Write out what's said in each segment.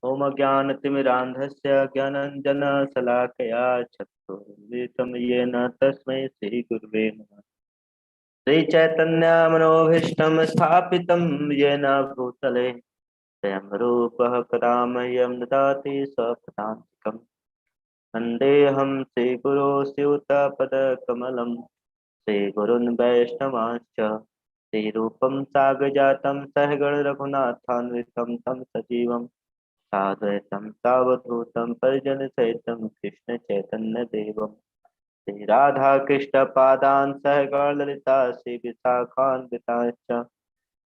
ओम ज्ञानतिमिरान्धस्य ज्ञानाञ्जनशलाकया चक्षुरुन्मिलितं येन तस्मै श्रीगुरुवे नमः। श्रीचैतन्यमनोभीष्टं स्थापितं येन भूतले स्वयं रूपः कदा मह्यं ददाति स्वपदान्तिकम्। वन्देऽहं श्रीगुरो स्यूतपदकमलं श्रीगुरुन् वैष्णवांश्च श्रीरूपं साग्रजातं सहगण रघुनाथान्वितं तं सजीवं साद्वैतं सावधूतं परिजनसहितं कृष्ण चैतन्य देवं श्री राधा कृष्ण पादान् सहगण ललिता श्री विशाखान्विताश्च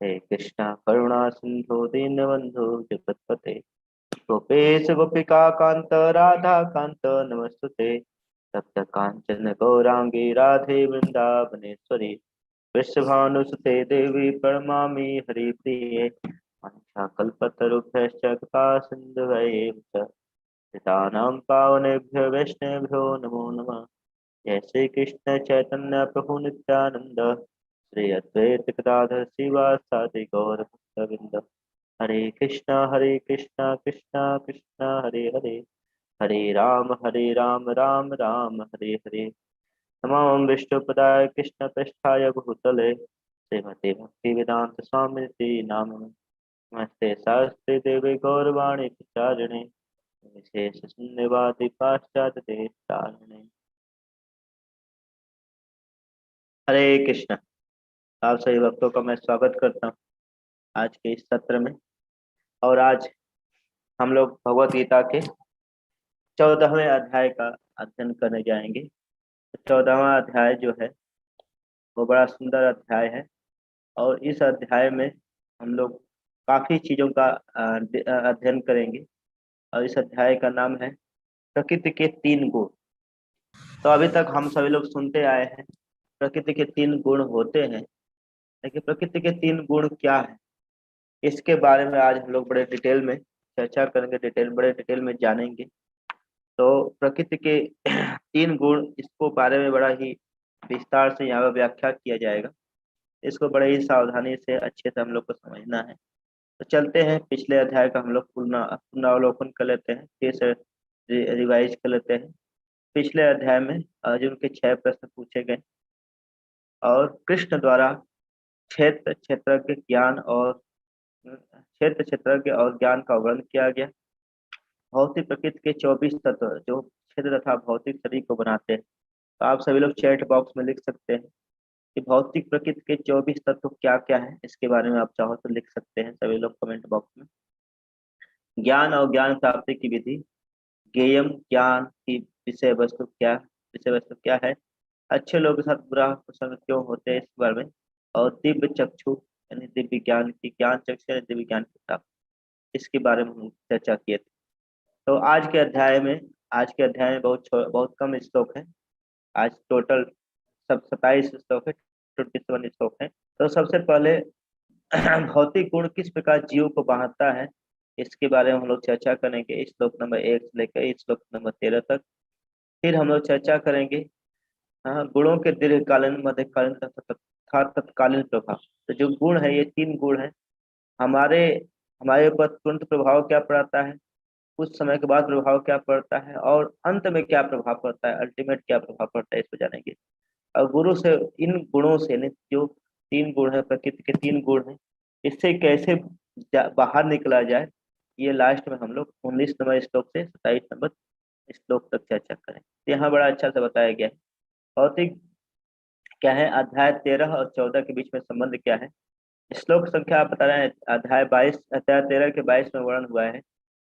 हे कृष्ण करुणा सिंधु दीनबन्धु जगत्पते गोपेश गोपिका कांत राधा कांत नमस्तुते तप्त कांचन गौरांगी राधे वृंदावनेश्वरी वृषभानुसुते देवी प्रणमामि हरिप्रिये कल्पतरुभ्यश्च कृपा सिन्धुभ्यैव च पतितानां पावनेभ्यो वैष्णवेभ्यो नमो नमः। जय श्री कृष्ण चैतन्य प्रभु नित्यानंद श्री अद्वैत गदाधर श्रीवासादि गौर भक्तवृंद। हरे कृष्णा कृष्णा कृष्णा हरे हरे हरे राम राम राम हरे हरे। नमामि विष्णुपदाय कृष्णपृष्ठाय भूतले श्रीमते भक्तिवेदांत स्वामिनिति नामिने। नमस्ते शास्त्री देवी गौरवाणी प्रचारिणे विशेष शून्यवादी पाश्चात्य देशतारिणे। हरे कृष्ण। आप सभी भक्तों का मैं स्वागत करता हूँ आज के इस सत्र में। और आज हम लोग भगवत गीता के 14वें अध्याय का अध्ययन करने जाएंगे। 14वां अध्याय जो है वो बड़ा सुंदर अध्याय है और इस अध्याय में हम लोग काफी चीजों का अध्ययन करेंगे। और इस अध्याय का नाम है प्रकृति के 3 गुण। तो अभी तक हम सभी लोग सुनते आए हैं प्रकृति के 3 गुण होते हैं, लेकिन प्रकृति के 3 गुण क्या है इसके बारे में आज हम लोग बड़े डिटेल में चर्चा करेंगे, बड़े डिटेल में जानेंगे। तो प्रकृति के 3 गुण, इसको बारे में बड़ा ही विस्तार से यहाँ पर व्याख्या किया जाएगा। इसको बड़े ही सावधानी से अच्छे से हम लोग को समझना है। तो चलते हैं, पिछले अध्याय का हम लोग पुनरावलोकन कर लेते हैं, फिर से रिवाइज कर लेते हैं। पिछले अध्याय में अर्जुन के 6 प्रश्न पूछे गए और कृष्ण द्वारा क्षेत्र क्षेत्रज्ञ ज्ञान और क्षेत्र क्षेत्रज्ञ और ज्ञान का वर्णन किया गया। भौतिक प्रकृति के 24 तत्व जो क्षेत्र तथा भौतिक शरीर को बनाते हैं। तो आप सभी लोग चैट बॉक्स में लिख सकते हैं कि भौतिक प्रकृति के 24 तत्व क्या क्या है। इसके बारे में आप चाहो तो लिख सकते हैं सभी लोग कमेंट बॉक्स में। ज्ञान और ज्ञान प्राप्ति की विधि, ज्ञेयम ज्ञान की विषय वस्तु क्या है, अच्छे लोगों के साथ बुरा प्रसंग क्यों होते हैं, इस बारे में। और दिव्य चक्षु यानी दिव्य ज्ञान की, ज्ञान चक्षु यानी दिव्य ज्ञान की प्राप्ति, इसके बारे में हम चर्चा किए थे। तो आज के अध्याय में बहुत कम श्लोक है। आज टोटल सब 27 श्लोक है, 27 श्लोक है। तो सबसे पहले भौतिक गुण किस प्रकार जीव को बांधता है इसके बारे में हम लोग चर्चा करेंगे, श्लोक नंबर 1 से लेकर श्लोक नंबर 13 तक। फिर हम लोग चर्चा करेंगे गुणों के दीर्घकालीन, मध्यकालीन तथा तत्कालीन प्रभाव। तो जो गुण है, ये 3 गुण है, हमारे हमारे ऊपर तुरंत प्रभाव क्या पड़ता है, कुछ समय के बाद प्रभाव क्या पड़ता है, और अंत में क्या प्रभाव पड़ता है, अल्टीमेट क्या प्रभाव पड़ता है, इसको जानेंगे। और गुरु से इन गुणों से जो 3 गुण है, प्रकृति के 3 गुण है, इससे कैसे बाहर निकला जाए, ये लास्ट में हम लोग 19 नंबर श्लोक से 27 नंबर श्लोक तक चर्चा करें। यहाँ बड़ा अच्छा से बताया गया है भौतिक क्या है, अध्याय 13 और 14 के बीच में संबंध क्या है। श्लोक संख्या आप बता रहे हैं, अध्याय 13 के 22 में वर्णन हुआ है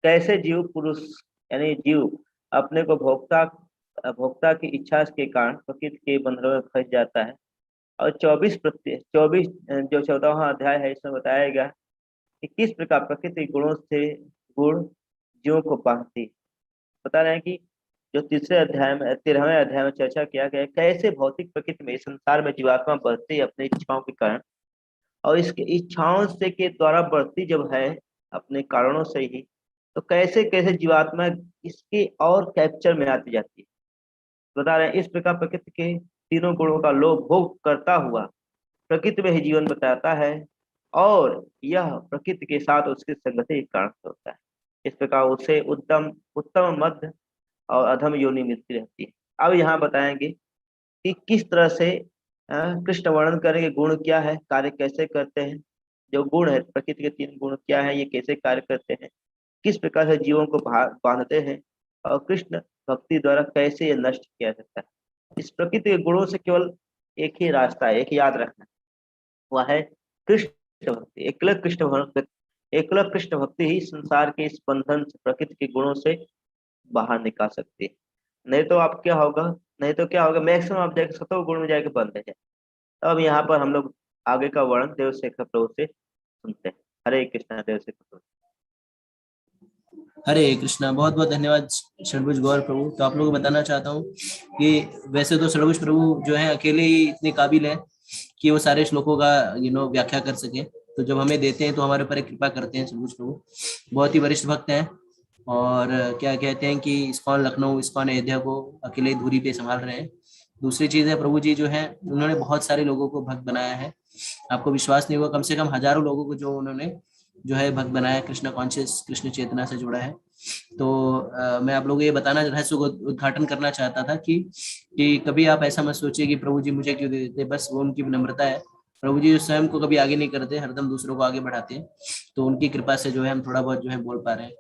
कैसे जीव पुरुष यानी जीव अपने को भोक्ता भोक्ता की इच्छा के कारण प्रकृति के बंधनों में फंस जाता है। और 24 जो 14वां अध्याय है, इसमें बताया गया कि किस प्रकार प्रकृति गुणों से गुण जीवों को बांधती है। बता रहे हैं कि जो तीसरे अध्याय में 13वें अध्याय में चर्चा किया गया है कैसे भौतिक प्रकृति में, इस संसार में जीवात्मा बढ़ती है अपनी इच्छाओं के कारण, और इसकी इच्छाओं से के द्वारा बढ़ती जब है अपने कारणों से ही, तो कैसे कैसे जीवात्मा इसके और कैप्चर में आती जाती है। बता रहे हैं इस प्रकार प्रकृति के 3 गुणों का लोभ भोग करता हुआ प्रकृति में ही जीवन बताता है, और यह प्रकृति के साथ उसकी संगति के कारण से होता है। इस प्रकार उसे उत्तम उत्तम मध्य और अधम योनि मिलती रहती है। अब यहाँ बताएंगे कि किस तरह से कृष्ण वर्णन करेंगे गुण क्या है, कार्य कैसे करते हैं। जो गुण है, प्रकृति के तीन गुण क्या है, ये कैसे कार्य करते हैं, किस प्रकार से जीवों को बांधते हैं, और कृष्ण भक्ति द्वारा कैसे ये नष्ट किया जाता है। इस प्रकृति के गुणों से केवल एक ही रास्ता है, एक ही याद रखना, वह है कृष्ण भक्ति। एकल कृष्ण भक्ति ही संसार के इस बंधन से, प्रकृति के गुणों से बाहर निकाल सकती है। नहीं तो आप क्या होगा, नहीं तो क्या होगा, मैक्सिमम आप जाके सतो गुण में जाके बंधे हैं। तो अब यहाँ पर हम लोग आगे का वर्णन देवशेखर प्रभु से सुनते हैं। हरे कृष्णा। देवशेखर प्रभु। हरे कृष्णा। बहुत बहुत धन्यवाद षडभुज गौर प्रभु। तो आप लोगों को बताना चाहता हूँ कि वैसे तो षडभुज प्रभु जो है अकेले ही इतने काबिल है कि वो सारे श्लोकों का व्याख्या कर सके। तो जब हमें देते हैं तो हमारे ऊपर एक कृपा करते हैं षडभुज प्रभु। बहुत ही वरिष्ठ भक्त हैं और क्या कहते हैं कि इस्कॉन लखनऊ, इस्कॉन अयोध्या को अकेले धुरी पे संभाल रहे हैं। दूसरी चीज है, प्रभु जी जो है उन्होंने बहुत सारे लोगों को भक्त बनाया है। आपको विश्वास नहीं होगा, कम से कम हजारों लोगों को जो उन्होंने जो है भक्त बनाया, कृष्ण कॉन्शियस, कृष्ण चेतना से जुड़ा है। तो मैं आप लोगों को ये बताना, रहस्य को उद्घाटन करना चाहता था कि कभी आप ऐसा मत सोचिए कि प्रभु जी मुझे क्यों दे देते, बस वो उनकी विनम्रता है। प्रभु जी स्वयं को कभी आगे नहीं करते, हरदम दूसरों को आगे बढ़ाते हैं। तो उनकी कृपा से जो है हम थोड़ा बहुत जो है बोल पा रहे हैं।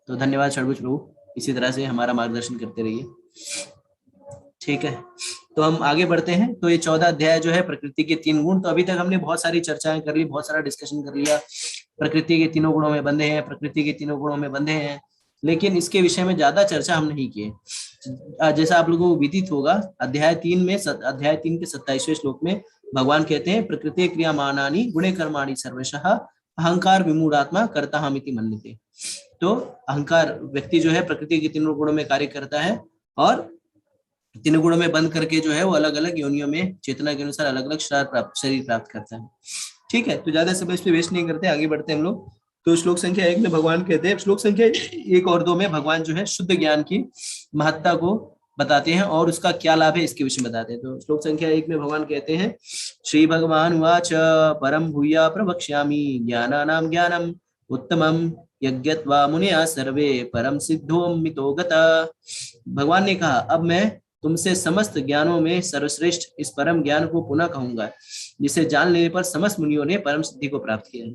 तो धन्यवाद षडभुज प्रभु, इसी तरह से हमारा मार्गदर्शन करते रहिए। ठीक है, तो हम आगे बढ़ते हैं। तो ये 14 अध्याय जो है प्रकृति के तीन गुण। तो अभी तक हमने बहुत सारी चर्चाएं कर ली, बहुत सारा डिस्कशन कर लिया। प्रकृति के तीनों गुणों में बंधे हैं, प्रकृति के तीनों गुणों में बंधे हैं, लेकिन इसके विषय में ज्यादा चर्चा हम नहीं किए। जैसा आप लोगों को विदित होगा, अध्याय 3 के 27वें श्लोक में भगवान कहते हैं, प्रकृति क्रियामानानि गुणे कर्माणि सर्वशः अहंकार विमूढ़ात्मा कर्ता हमिति मन्यते। तो अहंकार व्यक्ति जो है प्रकृति के तीनों गुणों में कार्य करता है और तीनों गुणों में बंद करके जो है वो अलग अलग योनियों में चेतना के अनुसार अलग अलग शरीर प्राप्त करता है। ठीक है, तो ज्यादा समय इस पे वेस्ट नहीं करते, आगे बढ़ते हैं हम लोग। तो श्लोक संख्या 1 में भगवान कहते हैं, श्लोक संख्या 1 और 2 में भगवान जो है शुद्ध ज्ञान की महत्ता को बताते हैं और उसका क्या लाभ है इसके विषय में बताते हैं। तो श्लोक संख्या 1 में भगवान कहते हैं, श्री भगवान उवाच परम भूया प्रवक्ष्यामि ज्ञानानां ज्ञानम उत्तमम यज्ञत्वा मुनिया सर्वे परम सिद्धोमितो गता। भगवान ने कहा, अब मैं तुमसे समस्त ज्ञानों में सर्वश्रेष्ठ इस परम ज्ञान को पुनः कहूंगा, जिसे जान लेने पर समस्त मुनियों ने परम सिद्धि को प्राप्त किया है।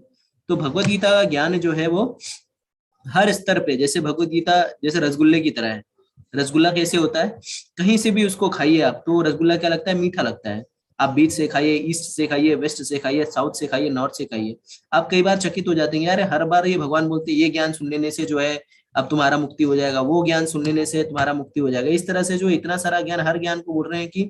तो भगवत गीता का ज्ञान जो है वो हर स्तर पे, जैसे भगवत गीता जैसे रसगुल्ले की तरह है। रसगुल्ला कैसे होता है, कहीं से भी उसको खाइए आप तो रसगुल्ला क्या लगता है, मीठा लगता है। आप बीच से खाइए, ईस्ट से खाइए, वेस्ट से खाइए, साउथ से खाइए, नॉर्थ से खाइए, आप कई बार चकित हो जाते हैं, यार हर बार ये भगवान बोलते हैं ये ज्ञान सुन लेने से जो है अब तुम्हारा मुक्ति हो जाएगा, वो ज्ञान सुन लेने से तुम्हारा मुक्ति हो जाएगा। इस तरह से जो इतना सारा ज्ञान, हर ज्ञान को बोल रहे हैं कि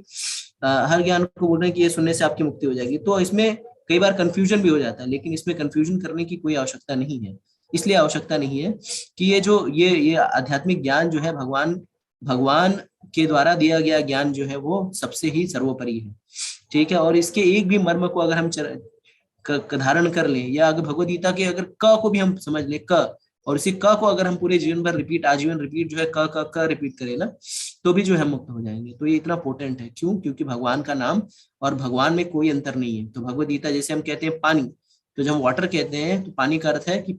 हर ज्ञान को बोल रहे हैं कि ये सुनने से आपकी मुक्ति हो जाएगी। तो इसमें कई बार कंफ्यूजन भी हो जाता है, लेकिन इसमें कंफ्यूजन करने की कोई आवश्यकता नहीं है। इसलिए आवश्यकता नहीं है कि ये आध्यात्मिक ज्ञान जो है भगवान के द्वारा दिया गया ज्ञान जो है वो सबसे ही सर्वोपरि है। ठीक है, और इसके एक भी मर्म को अगर हम धारण कर लें, या अगर भगवद गीता के अगर क को भी हम समझ लें, क, और इसी क को अगर हम पूरे जीवन भर आजीवन रिपीट जो है क रिपीट करें ना, तो भी जो है मुक्त हो जाएंगे। तो ये इतना पोटेंट है, क्यों? क्योंकि भगवान का नाम और भगवान में कोई अंतर नहीं है। तो भगवद गीता जैसे हम कहते हैं पानी, तो जब हम वाटर कहते हैं तो पानी का अर्थ है कि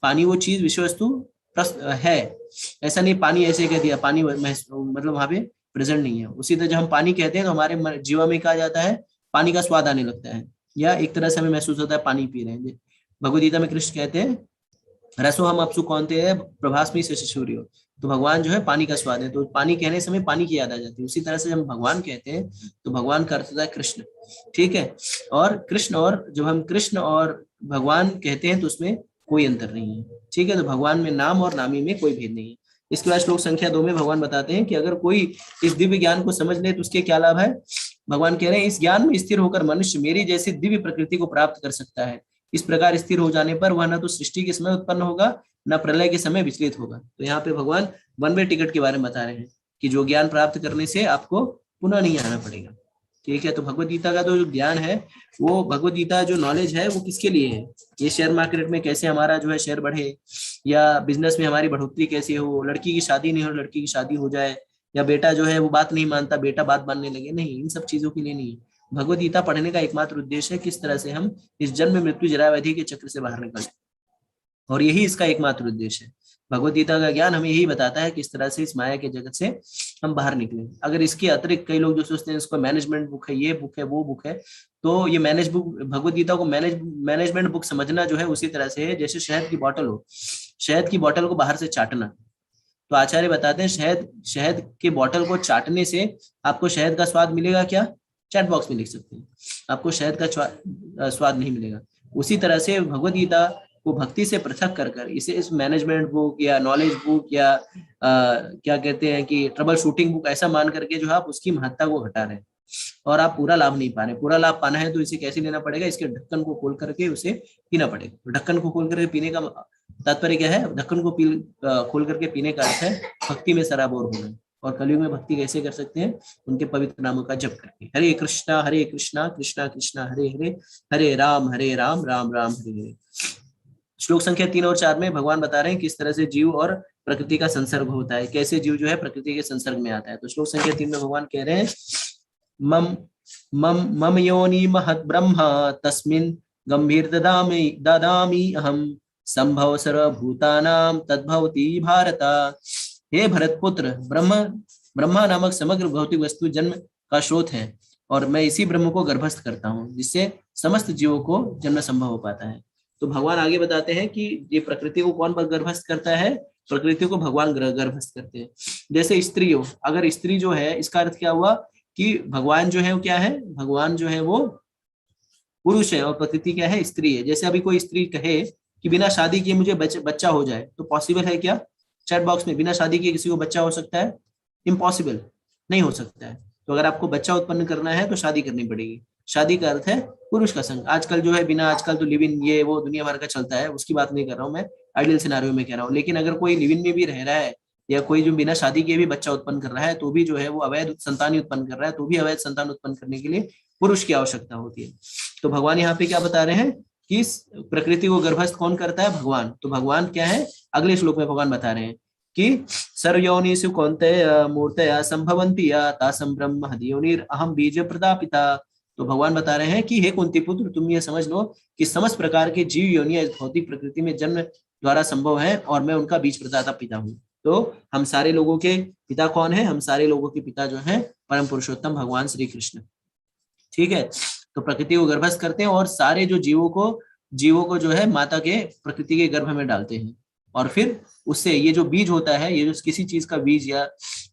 पानी वो चीज विषय वस्तु है। ऐसा नहीं पानी ऐसे कह दिया, पानी मतलब वहां पे प्रेजेंट नहीं है। उसी तरह जब हम पानी कहते हैं तो हमारे जीवा में कहा जाता है पानी का स्वाद आने लगता है, या एक तरह से हमें महसूस होता है पानी पी रहे हैं। भगवद गीता में कृष्ण कहते हैं, रसो हम अपसु कौनते हैं प्रभास्मी से सूर्य। तो भगवान जो है पानी का स्वाद है, तो पानी कहने समय पानी की याद आ जाती है। उसी तरह से जब भगवान कहते हैं तो भगवान का अर्थ होता है कृष्ण। ठीक है, और कृष्ण, और जब हम कृष्ण और भगवान कहते हैं तो उसमें कोई अंतर नहीं है। ठीक है, तो भगवान में नाम और नामी में कोई भेद नहीं है। इसके बाद श्लोक संख्या 2 में भगवान बताते हैं कि अगर कोई इस दिव्य ज्ञान को समझ ले तो उसके क्या लाभ है। भगवान कह रहे हैं, इस ज्ञान में स्थिर होकर मनुष्य मेरी जैसी दिव्य प्रकृति को प्राप्त कर सकता है। इस प्रकार स्थिर हो जाने पर वह न तो सृष्टि के समय उत्पन्न होगा, न प्रलय के समय विचलित होगा। तो यहाँ पे भगवान वन वे टिकट के बारे में बता रहे हैं कि जो ज्ञान प्राप्त करने से आपको पुनः नहीं आना पड़ेगा। ठीक है, तो भगवत गीता का जो ज्ञान है, वो भगवत गीता जो नॉलेज है वो किसके लिए है? ये शेयर मार्केट में कैसे हमारा जो है शेयर बढ़े, या बिजनेस में हमारी बढ़ोतरी कैसे हो, लड़की की शादी नहीं हो लड़की की शादी हो जाए, या बेटा जो है वो बात नहीं मानता बेटा बात मानने लगे, नहीं, इन सब चीजों के लिए नहीं है। भगवत गीता पढ़ने का एकमात्र उद्देश्य है किस तरह से हम इस जन्म मृत्यु जरा व्याधि के चक्र से बाहर निकल। और यही इसका एकमात्र उद्देश्य है। भगवत गीता का ज्ञान हमें यही बताता है कि इस तरह से इस माया के जगत से हम बाहर निकलें। अगर इसके अतिरिक्त कई लोग जो सोचते हैं इसको मैनेजमेंट बुक है, ये बुक है, वो बुक है, तो ये भगवत गीता को मैनेजमेंट बुक समझना जो है उसी तरह से है जैसे शहद की बोतल हो, शहद की बोतल को बाहर से चाटना। तो आचार्य बताते हैं शहद शहद के बोतल को चाटने से आपको शहद का स्वाद मिलेगा क्या? चैट बॉक्स में लिख सकते हैं, आपको शहद का स्वाद नहीं मिलेगा। उसी तरह से भगवत गीता को भक्ति से पृथक कर कर इसे इस मैनेजमेंट बुक या नॉलेज बुक या क्या कहते हैं कि ट्रबल शूटिंग बुक ऐसा मान करके जो है आप उसकी महत्ता को घटा रहे हैं और आप पूरा लाभ नहीं पा रहे। पूरा लाभ पाना है तो इसे कैसे लेना पड़ेगा? इसके ढक्कन को खोल करके उसे पीना पड़ेगा। तो ढक्कन को खोल करके पीने का तात्पर्य क्या है? ढक्कन को खोल करके पीने का अर्थ है भक्ति में सराबोर होना। और कलयुग में भक्ति कैसे कर सकते हैं? उनके पवित्र नामों का जप करके। हरे कृष्णा कृष्णा कृष्णा हरे हरे, हरे राम राम राम हरे हरे। श्लोक संख्या 3 और 4 में भगवान बता रहे हैं किस तरह से जीव और प्रकृति का संसर्ग होता है, कैसे जीव जो है प्रकृति के संसर्ग में आता है। तो श्लोक संख्या 3 में भगवान कह रहे हैं मम मम मम योनि महत् ब्रह्म तस्मिन् गंभीर ददामि अहम संभव सर्वभूतानां तद्भवति भारत। हे भरत पुत्र, ब्रह्मा नामक समग्र भौतिक वस्तु जन्म का स्रोत है और मैं इसी ब्रह्म को गर्भस्थ करता हूँ जिससे समस्त जीवों को जन्म संभव हो पाता है। तो भगवान आगे बताते हैं कि ये प्रकृति को कौन गर्भस्थ करता है? प्रकृति को भगवान गर्भस्थ करते हैं। जैसे स्त्री हो, अगर स्त्री जो है, इसका अर्थ क्या हुआ कि भगवान जो है वो क्या है? भगवान जो है वो पुरुष है और प्रकृति क्या है? स्त्री है। जैसे अभी कोई स्त्री कहे कि बिना शादी किए मुझे बच्चा हो जाए, तो पॉसिबल है क्या? चैट बॉक्स में, बिना शादी किए किसी को बच्चा हो सकता है? इम्पॉसिबल, नहीं हो सकता है। तो अगर आपको बच्चा उत्पन्न करना है तो शादी करनी पड़ेगी। शादी का अर्थ है पुरुष का संग। आजकल जो है बिना, आजकल तो लिव इन ये वो दुनिया भर का चलता है, उसकी बात नहीं कर रहा हूँ मैं, आइडियल सिनारियो में कह रहा हूँ। लेकिन अगर कोई लिव इन में भी रह रहा है या कोई जो बिना शादी के भी बच्चा उत्पन्न कर रहा है तो भी जो है वो अवैध संतान उत्पन्न कर रहा है, तो भी अवैध संतान उत्पन्न करने के लिए पुरुष की आवश्यकता होती है। तो भगवान यहाँ पे क्या बता रहे हैं कि प्रकृति को गर्भस्थ कौन करता है? भगवान। तो भगवान क्या है? अगले श्लोक में भगवान बता रहे हैं कि सर्वयोनिषु कौन्तेय मूर्तया संभवन्ति या तासं ब्रह्म हदियोनिर अहम बीज प्रदापिता। तो भगवान बता रहे हैं कि हे कुंती पुत्र, तुम ये समझ लो कि समस्त प्रकार के जीव योनियां इस भौतिक प्रकृति में जन्म द्वारा संभव है और मैं उनका बीज प्रदाता पिता हूँ। तो हम सारे लोगों के पिता कौन है? हम सारे लोगों के पिता जो है परम पुरुषोत्तम भगवान श्री कृष्ण। ठीक है, तो प्रकृति को गर्भस्थ करते हैं और सारे जो जीवों को जो है माता के प्रकृति के गर्भ में डालते हैं। और फिर उससे ये जो बीज होता है, ये जो किसी चीज का बीज या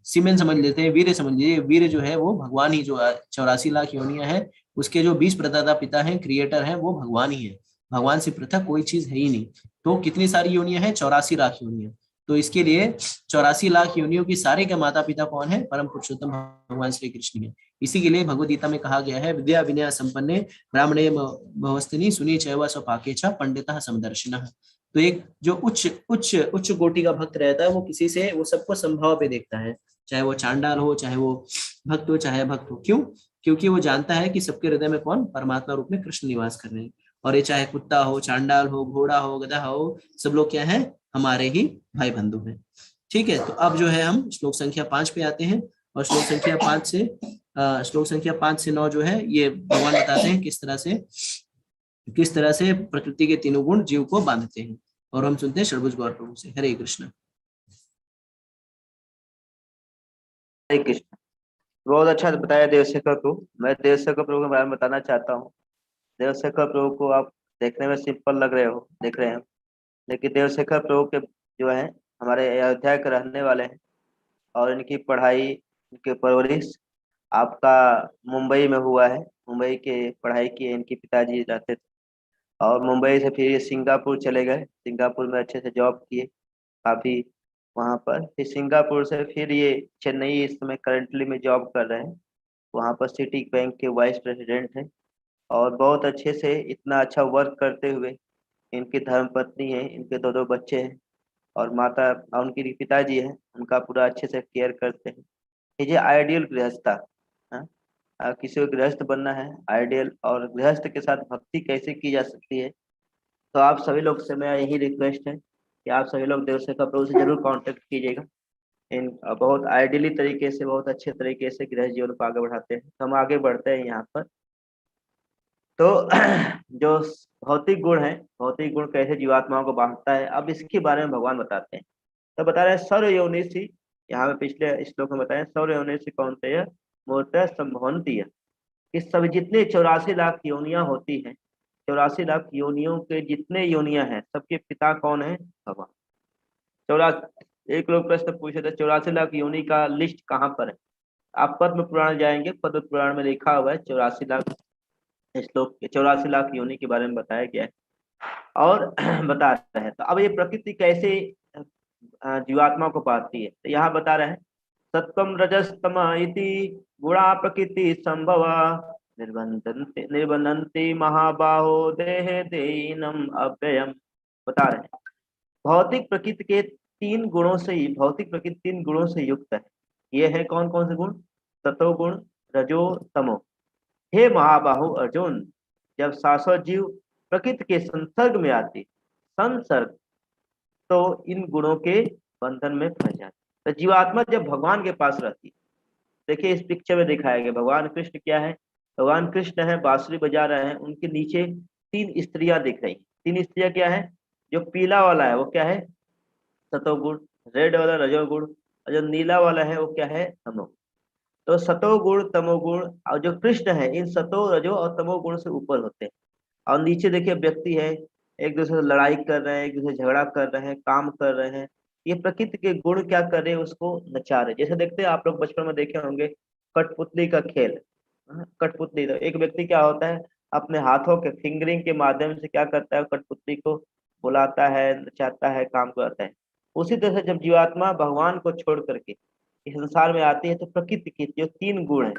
सीमेंट समझ लेते हैं, वीर्य समझ लीजिए, वीर्य जो है वो भगवान ही, जो 84 लाख योनियां है उसके जो बीज प्रदाता पिता है, क्रिएटर है, वो भगवान ही है। भगवान से पृथक कोई चीज है ही नहीं। तो कितनी सारी योनियां हैं? 84 लाख योनियां। तो इसके लिए 84 लाख योनियों की सारे के माता पिता कौन है? परम पुरुषोत्तम भगवान श्री कृष्ण है। इसी के लिए भगवद गीता में कहा गया है विद्या विनय संपन्ने ब्राह्मणे भवस्तिनि सुनी चैव स्वपाके च पंडितः समदर्शिनः। तो एक जो उच्च उच्च उच्च कोटि का भक्त रहता है वो किसी से, वो सबको संभाव पे देखता है, चाहे वो चांडाल हो, चाहे वो भक्त हो, चाहे भक्त हो। क्यों? क्योंकि वो जानता है कि सबके हृदय में कौन? परमात्मा रूप में कृष्ण निवास कर रहे हैं। और ये चाहे कुत्ता हो, चांडाल हो, घोड़ा हो, गधा हो, सब लोग क्या है? हमारे ही भाई बंधु हैं। ठीक है, तो अब जो है हम श्लोक संख्या 5 पे आते हैं और श्लोक संख्या 5 से 9 जो है ये भगवान बताते हैं किस तरह से प्रकृति के तीनों गुण जीव को बांधते हैं। और हम सुनते हैं षड्भुज गौर प्रभु से। हरे कृष्ण। हरे कृष्ण। बहुत अच्छा बताया देवशेखर प्रभु। मैं देवशेखर प्रभु के बारे में बताना चाहता हूँ। देवशेखर प्रभु को आप देखने में सिंपल लग रहे हो, देख रहे हैं, लेकिन देवशेखर प्रभु के जो है हमारे अयोध्या के रहने वाले हैं और इनकी पढ़ाई, इनकी परवरिश आपका मुंबई में हुआ है। मुंबई के पढ़ाई की इनके पिताजी रहते थे और मुंबई से फिर ये सिंगापुर चले गए। सिंगापुर में अच्छे से जॉब किए काफ़ी वहाँ पर। फिर सिंगापुर से फिर ये चेन्नई इस समय करंटली में जॉब कर रहे हैं। वहाँ पर सिटी बैंक के वाइस प्रेसिडेंट हैं और बहुत अच्छे से इतना अच्छा वर्क करते हुए इनकी धर्मपत्नी है, इनके दो दो बच्चे हैं और माता और उनके पिताजी हैं, उनका पूरा अच्छे से केयर करते हैं। ये आइडियल गृहस्थ था। हाँ? किसी को गृहस्थ बनना है आइडियल, और गृहस्थ के साथ भक्ति कैसे की जा सकती है, तो आप सभी लोग से मैं यही रिक्वेस्ट है कि आप सभी लोग देवसेवा प्रभु से जरूर कांटेक्ट कीजिएगा। इन बहुत आइडियली तरीके से, बहुत अच्छे तरीके से गृह जीवन को आगे बढ़ाते हैं। तो हम आगे बढ़ते हैं यहाँ पर। तो जो भौतिक गुण है, भौतिक गुण कैसे जीवात्माओं को बांटता है, अब इसके बारे में भगवान बताते हैं। तो बता रहे हैं सर्व योनिषि, यहाँ पे पिछले श्लोक में बताया सर्व योनिषि कौन्तेय मूर्तयः सम्भवन्ति है कि सब जितने 84 लाख योनियां होती हैं, 84 लाख योनियों के जितने योनियां हैं, सबके पिता कौन है? भगवान। चौरा एक लोग प्रश्न पूछे थे 84 लाख योनि का लिस्ट कहाँ पर है? आप पद्म पुराण जाएंगे, पद्म पुराण में लिखा हुआ है 84 लाख श्लोक, 84 लाख योनि के बारे में बताया गया है और बता रहे हैं। तो अब ये प्रकृति कैसे जीवात्मा को पाती है, तो यहाँ बता रहे हैं सत्वम रजस्तम इति गुणा प्रकृति संभव निर्बंधन्ति महाबाहो देहे देहिनम अव्ययम। बता रहे हैं भौतिक प्रकृति के तीन गुणों से ही, भौतिक प्रकृति 3 गुणों से युक्त है। ये है कौन कौन से गुण? सतो गुण, रजो, तमो। हे महाबाहु अर्जुन, जब शाश्वत जीव प्रकृति के संसर्ग में आती, संसर्ग, तो इन गुणों के बंधन में फंस जाती। तो जीवात्मा जब भगवान के पास रहती, देखिए इस पिक्चर में दिखाया गया भगवान कृष्ण क्या है, भगवान कृष्ण है, बांसुरी बजा रहे हैं, उनके नीचे 3 स्त्रियां दिख रही। 3 स्त्रियां क्या है? जो पीला वाला है वो क्या है? सतोगुण। रेड वाला रजोगुण। और जो नीला वाला है वो क्या है? तमोगुण। तो सतोगुण तमोगुण और जो कृष्ण है, इन सतो रजो और तमोगुण से ऊपर होते हैं। और नीचे देखिए व्यक्ति है, एक दूसरे से लड़ाई कर रहे हैं, एक दूसरे से झगड़ा कर रहे हैं, काम कर रहे हैं। ये प्रकृति के गुण क्या कर रहे हैं? उसको नचा रहे। जैसे देखते हैं आप लोग बचपन में देखे होंगे कठपुतली का खेल। कठपुतली, तो एक व्यक्ति क्या होता है अपने हाथों के फिंगरिंग के माध्यम से क्या करता है? कठपुतली को बुलाता है, नचाता है, काम करता है। उसी तरह से जब जीवात्मा भगवान को छोड़ करके इस संसार में आती है, तो प्रकृति के जो 3 गुण है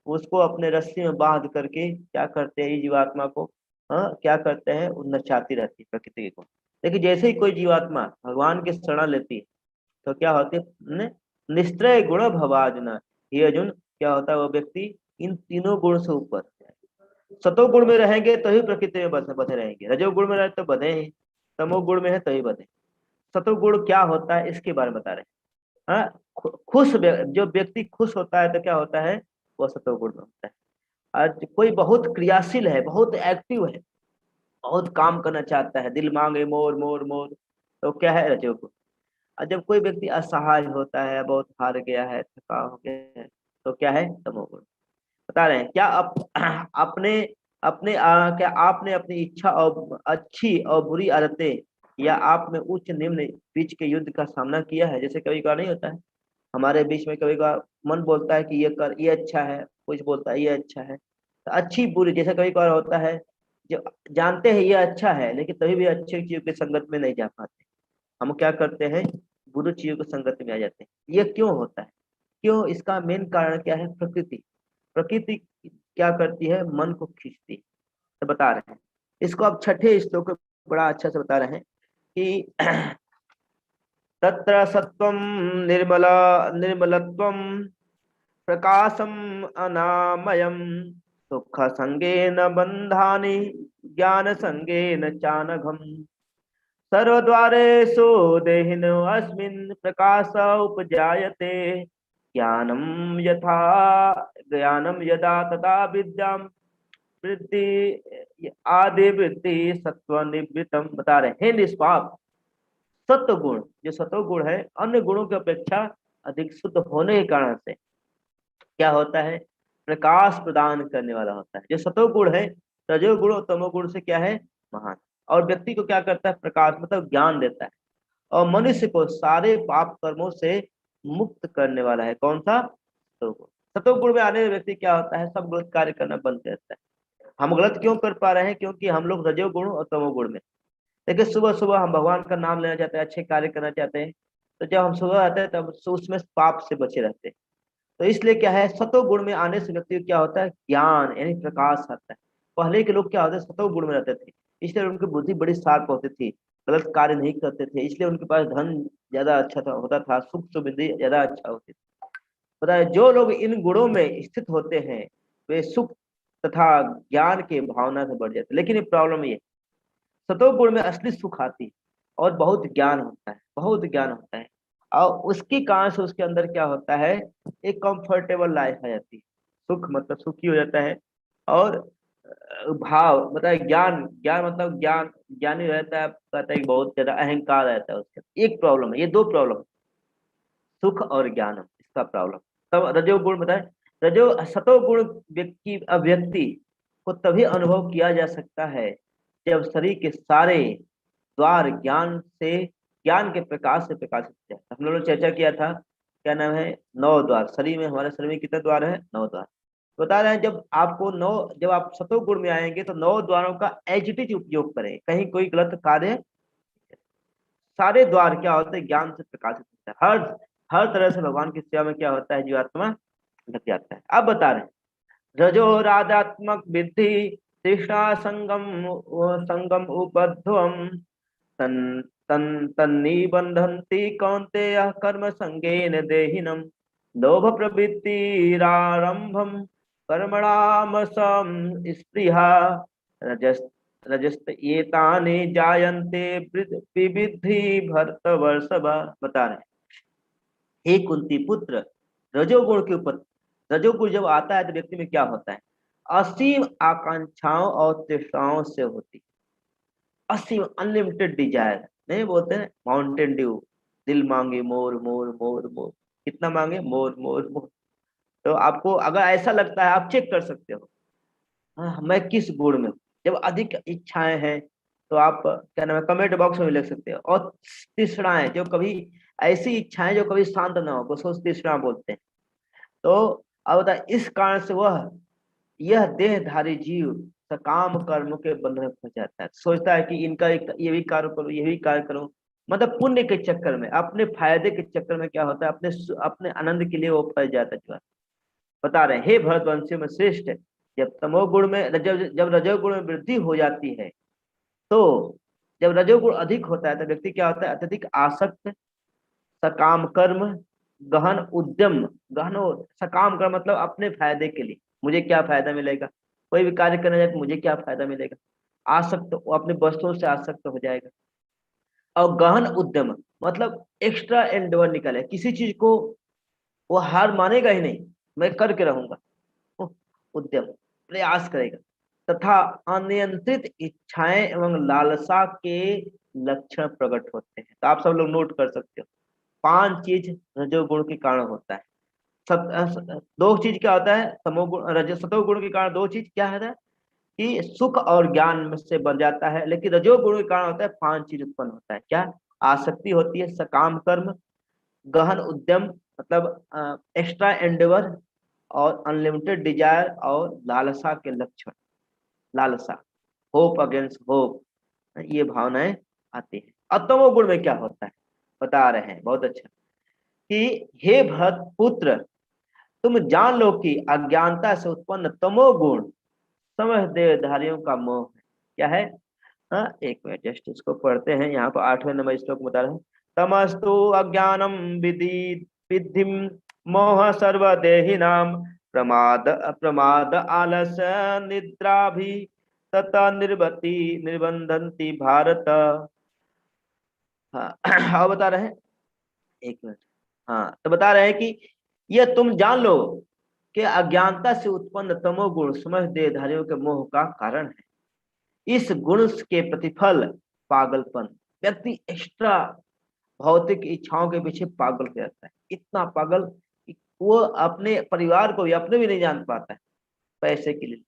उसको अपने रस्सी में बांध करके क्या करते हैं? ये जीवात्मा को क्या करते हैं? वो नचाती रहती है प्रकृति को। देखिए जैसे ही कोई जीवात्मा भगवान की शरण लेती है तो क्या होती है? निश्चय गुण भवार्जुन। ये अर्जुन क्या होता है? वो व्यक्ति इन तीनों गुण से ऊपर, सतोगुण में रहेंगे तो ही प्रकृति में बधे रहेंगे, रजोगुण में रहे तो बधे ही, तमोगुण में है तो ही बधे। सतोगुण क्या होता है इसके बारे में बता रहे हैं। खुश जो व्यक्ति खुश होता है तो क्या होता है? वो सतोगुण में होता है। आज कोई बहुत क्रियाशील है, बहुत एक्टिव है, बहुत काम करना चाहता है, दिल मांगे मोर मोर मोर, तो क्या है? रजोगुण। और जब कोई व्यक्ति असहाय होता है, बहुत हार गया है, थका हो गया है, तो क्या है? तमोगुण। बता रहे हैं क्या अपने अपने क्या आपने अपनी इच्छा और अच्छी और बुरी आदतें या आप में उच्च निम्न बीच के युद्ध का सामना किया है? जैसे कभी कभार नहीं होता है हमारे बीच में, कभी कभार मन बोलता है कि ये कर, ये अच्छा है, कुछ बोलता है ये अच्छा है, तो अच्छी बुरी, जैसे कभी कभार होता है जो जानते हैं ये अच्छा है लेकिन तभी भी अच्छी चीजों की संगत में नहीं जा पाते, हम क्या करते हैं? बुरी चीजों की संगत में आ जाते हैं। ये क्यों होता है? क्यों? इसका मेन कारण क्या है? प्रकृति। प्रकृति क्या करती है? मन को खींचती है। तो बता रहे हैं इसको अब छठे श्लोक में बड़ा अच्छा से बता रहे हैं कि तत्र सत्वं निर्मल निर्मलत्वं प्रकाशम अनामयम सुख संगेन बंधानि ज्ञान संगेन चानघम सर्वद्वारेषु देहिनो अस्मिन् प्रकाश उपजायते ज्ञानम यथा ज्ञानम यदा तदा विद्यां वृद्धि आदि वृद्धि सत्व निवृत्तम। बता रहे हैं निष्पाप सत्व गुण, जो सत्व गुण है अन्य गुणों की अपेक्षा अधिक शुद्ध होने के कारण से क्या होता है? प्रकाश प्रदान करने वाला होता है। जो सत्व गुण है रजोगुण और तमोगुण से क्या है? महान। और व्यक्ति को क्या करता है? प्रकाश मतलब ज्ञान देता है और मनुष्य को सारे पाप कर्मों से मुक्त करने वाला है। कौन सा? सत्वगुण। सत्वगुण में आने में व्यक्ति क्या होता है? सब गलत कार्य करना बंद करता है। हम गलत क्यों कर पा रहे हैं? क्योंकि हम लोग रजोगुण और तमोगुण में। देखिए सुबह सुबह हम भगवान का नाम लेना चाहते हैं, अच्छे कार्य करना चाहते हैं, तो जब हम सुबह आते हैं तब उसमें पाप से बचे रहते हैं। तो इसलिए क्या है? सतो गुण में आने से व्यक्ति को क्या होता है? ज्ञान यानी प्रकाश आता है। पहले के लोग क्या होते? सतो गुण में रहते थे, इसलिए उनकी बुद्धि बड़ी शार्प होती थी, गलत कार्य नहीं करते थे, इसलिए उनके पास धन ज्यादा अच्छा था होता था, सुख समृद्धि ज्यादा अच्छा होती थी। पता है जो लोग इन गुणों में स्थित होते हैं वे सुख तथा ज्ञान के भावना से बढ़ जाते। लेकिन ये प्रॉब्लम ये, सतो गुण में असली सुख आती है और बहुत ज्ञान होता है, बहुत ज्ञान होता है, और उसके कारण से उसके अंदर क्या होता है? एक कंफर्टेबल लाइफ आ जाती है। सुख मतलब सुखी हो जाता है और भाव मतलब ज्ञान, ज्ञान मतलब ज्ञान, ज्ञानी रहता है, कहता है कि बहुत ज्यादा अहंकार रहता है उसके, एक प्रॉब्लम है, ये दो प्रॉब्लम, सुख और ज्ञान, इसका प्रॉब्लम। तब रजोगुण बताए, रजो सतोगुण व्यक्ति अव्यक्ति को तभी अनुभव किया जा सकता है जब शरीर के सारे द्वार ज्ञान से, ज्ञान के प्रकाश से प्रकाशित हो जाए। हम लोगों ने चर्चा किया था, क्या नाम है, नौ द्वार शरीर में, हमारे शरीर में कितने द्वार है, नौ द्वार। बता रहे हैं जब आपको नौ, जब आप सतोगुण में आएंगे तो नौ द्वारों का एजिटिव उपयोग करें, कहीं कोई गलत कार्य, सारे द्वार क्या होते हैं, ज्ञान से प्रकाशित होता है, हर तरह से भगवान की सेवा में क्या होता है, जीवात्मा लग जाता है। अब बता रहे हैं, रजो राजात्मक विद्धि तृष्णा संगम, संगम उपध्वम तन तन तन्निबंधन्ति कौन्तेय कर्म संगेन देहिनम, लोभ प्रवृत्तिरारंभम कर्मणाम सम स्पृहा, रजस रजस्त एतानि जायन्ते विविधि भरतवर्षभा। बता रहे हैं, हे कुंती पुत्र, रजोगुण के ऊपर, रजोगुण जब आता है तो व्यक्ति में क्या होता है, असीम आकांक्षाओं और तृष्णाओं से होती, असीम अनलिमिटेड डिजायर, नहीं बोलते हैं माउंटेन ड्यू, दिल मांगे मोर मोर मोर मोर, कितना मांगे, मोर मोर मोर। तो आपको अगर ऐसा लगता है, आप चेक कर सकते हो, हाँ, मैं किस गुण में हूं। जब अधिक इच्छाएं हैं तो आप क्या नाम है, कमेंट बॉक्स में लिख सकते हो। और तृष्णाएं, जो कभी ऐसी इच्छाएं जो कभी शांत ना हो, उसको तृष्णा बोलते हैं। तो अब बता, इस कारण से वह, यह देहधारी जीव सकाम कर्म के बंधन में फंस जाता है, सोचता है कि इनका एक ये भी कार्य करो, ये भी कार्य करो, मतलब पुण्य के चक्कर में, अपने फायदे के चक्कर में क्या होता है, अपने अपने आनंद के लिए वो फंस जाता है। जो है बता रहे हैं, हे भरतवंशियों में श्रेष्ठ, जब तमोगुण में, जब रजोगुण में वृद्धि हो जाती है, तो जब रजोगुण अधिक होता है तो व्यक्ति क्या होता है, अत्यधिक आसक्त, सकाम कर्म, गहन उद्यम, गहन सकाम कर्म मतलब अपने फायदे के लिए, मुझे क्या फायदा मिलेगा, कोई भी कार्य करने जाए तो मुझे क्या फायदा मिलेगा, आसक्त, वो अपने वस्तुओं से आसक्त हो जाएगा। और गहन उद्यम मतलब एक्स्ट्रा एंडेवर निकले, किसी चीज को वो हार मानेगा ही नहीं, मैं करके रहूंगा, उद्यम, प्रयास करेगा। तथा अनियंत्रित इच्छाएं एवं लालसा के लक्षण प्रकट होते हैं। तो आप सब लोग नोट कर सकते हो, पांच चीज रजोगुण के कारण होता है। दो चीज क्या होता है, तमोगुण रज सतोगुण के कारण दो चीज क्या है कि सुख और ज्ञान में से बन जाता है, लेकिन रजोगुण के कारण होता है पांच चीज उत्पन्न होता है। क्या, आसक्ति होती है, सकाम कर्म, गहन उद्यम मतलब एक्स्ट्रा एंडेवर, और अनलिमिटेड डिजायर, और लालसा के लक्षण, लालसा, होप अगेंस्ट होप, ये भावनाएं आती है। और तमोगुण में क्या होता है, बता रहे हैं बहुत अच्छा, कि हे भरत पुत्र, तुम जान लो कि अज्ञानता से उत्पन्न तमोगुण समस्त देहधारियों का मोह है। क्या है, हाँ एक मिनट जस्ट इसको पढ़ते हैं, यहाँ पर 8वें नंबर श्लोक बता रहे हैं, तमस्तु अज्ञानम विधि विधिम मोह सर्वदेहिनाम, प्रमाद प्रमाद आलस निद्रा भी तथा निर्वति निर्बंधन्ति भारत। हाँ और बता रहे हैं, एक मिनट, हाँ तो बता रहे हैं कि यह तुम जान लो कि अज्ञानता से उत्पन्न तमोगुण समस्त देहधारियों के मोह का कारण है। इस गुण के प्रतिफल पागलपन, व्यक्ति एक्स्ट्रा भौतिक इच्छाओं के पीछे पागल हो जाता है, इतना पागल कि वो अपने परिवार को भी, अपने भी नहीं जान पाता है, पैसे के लिए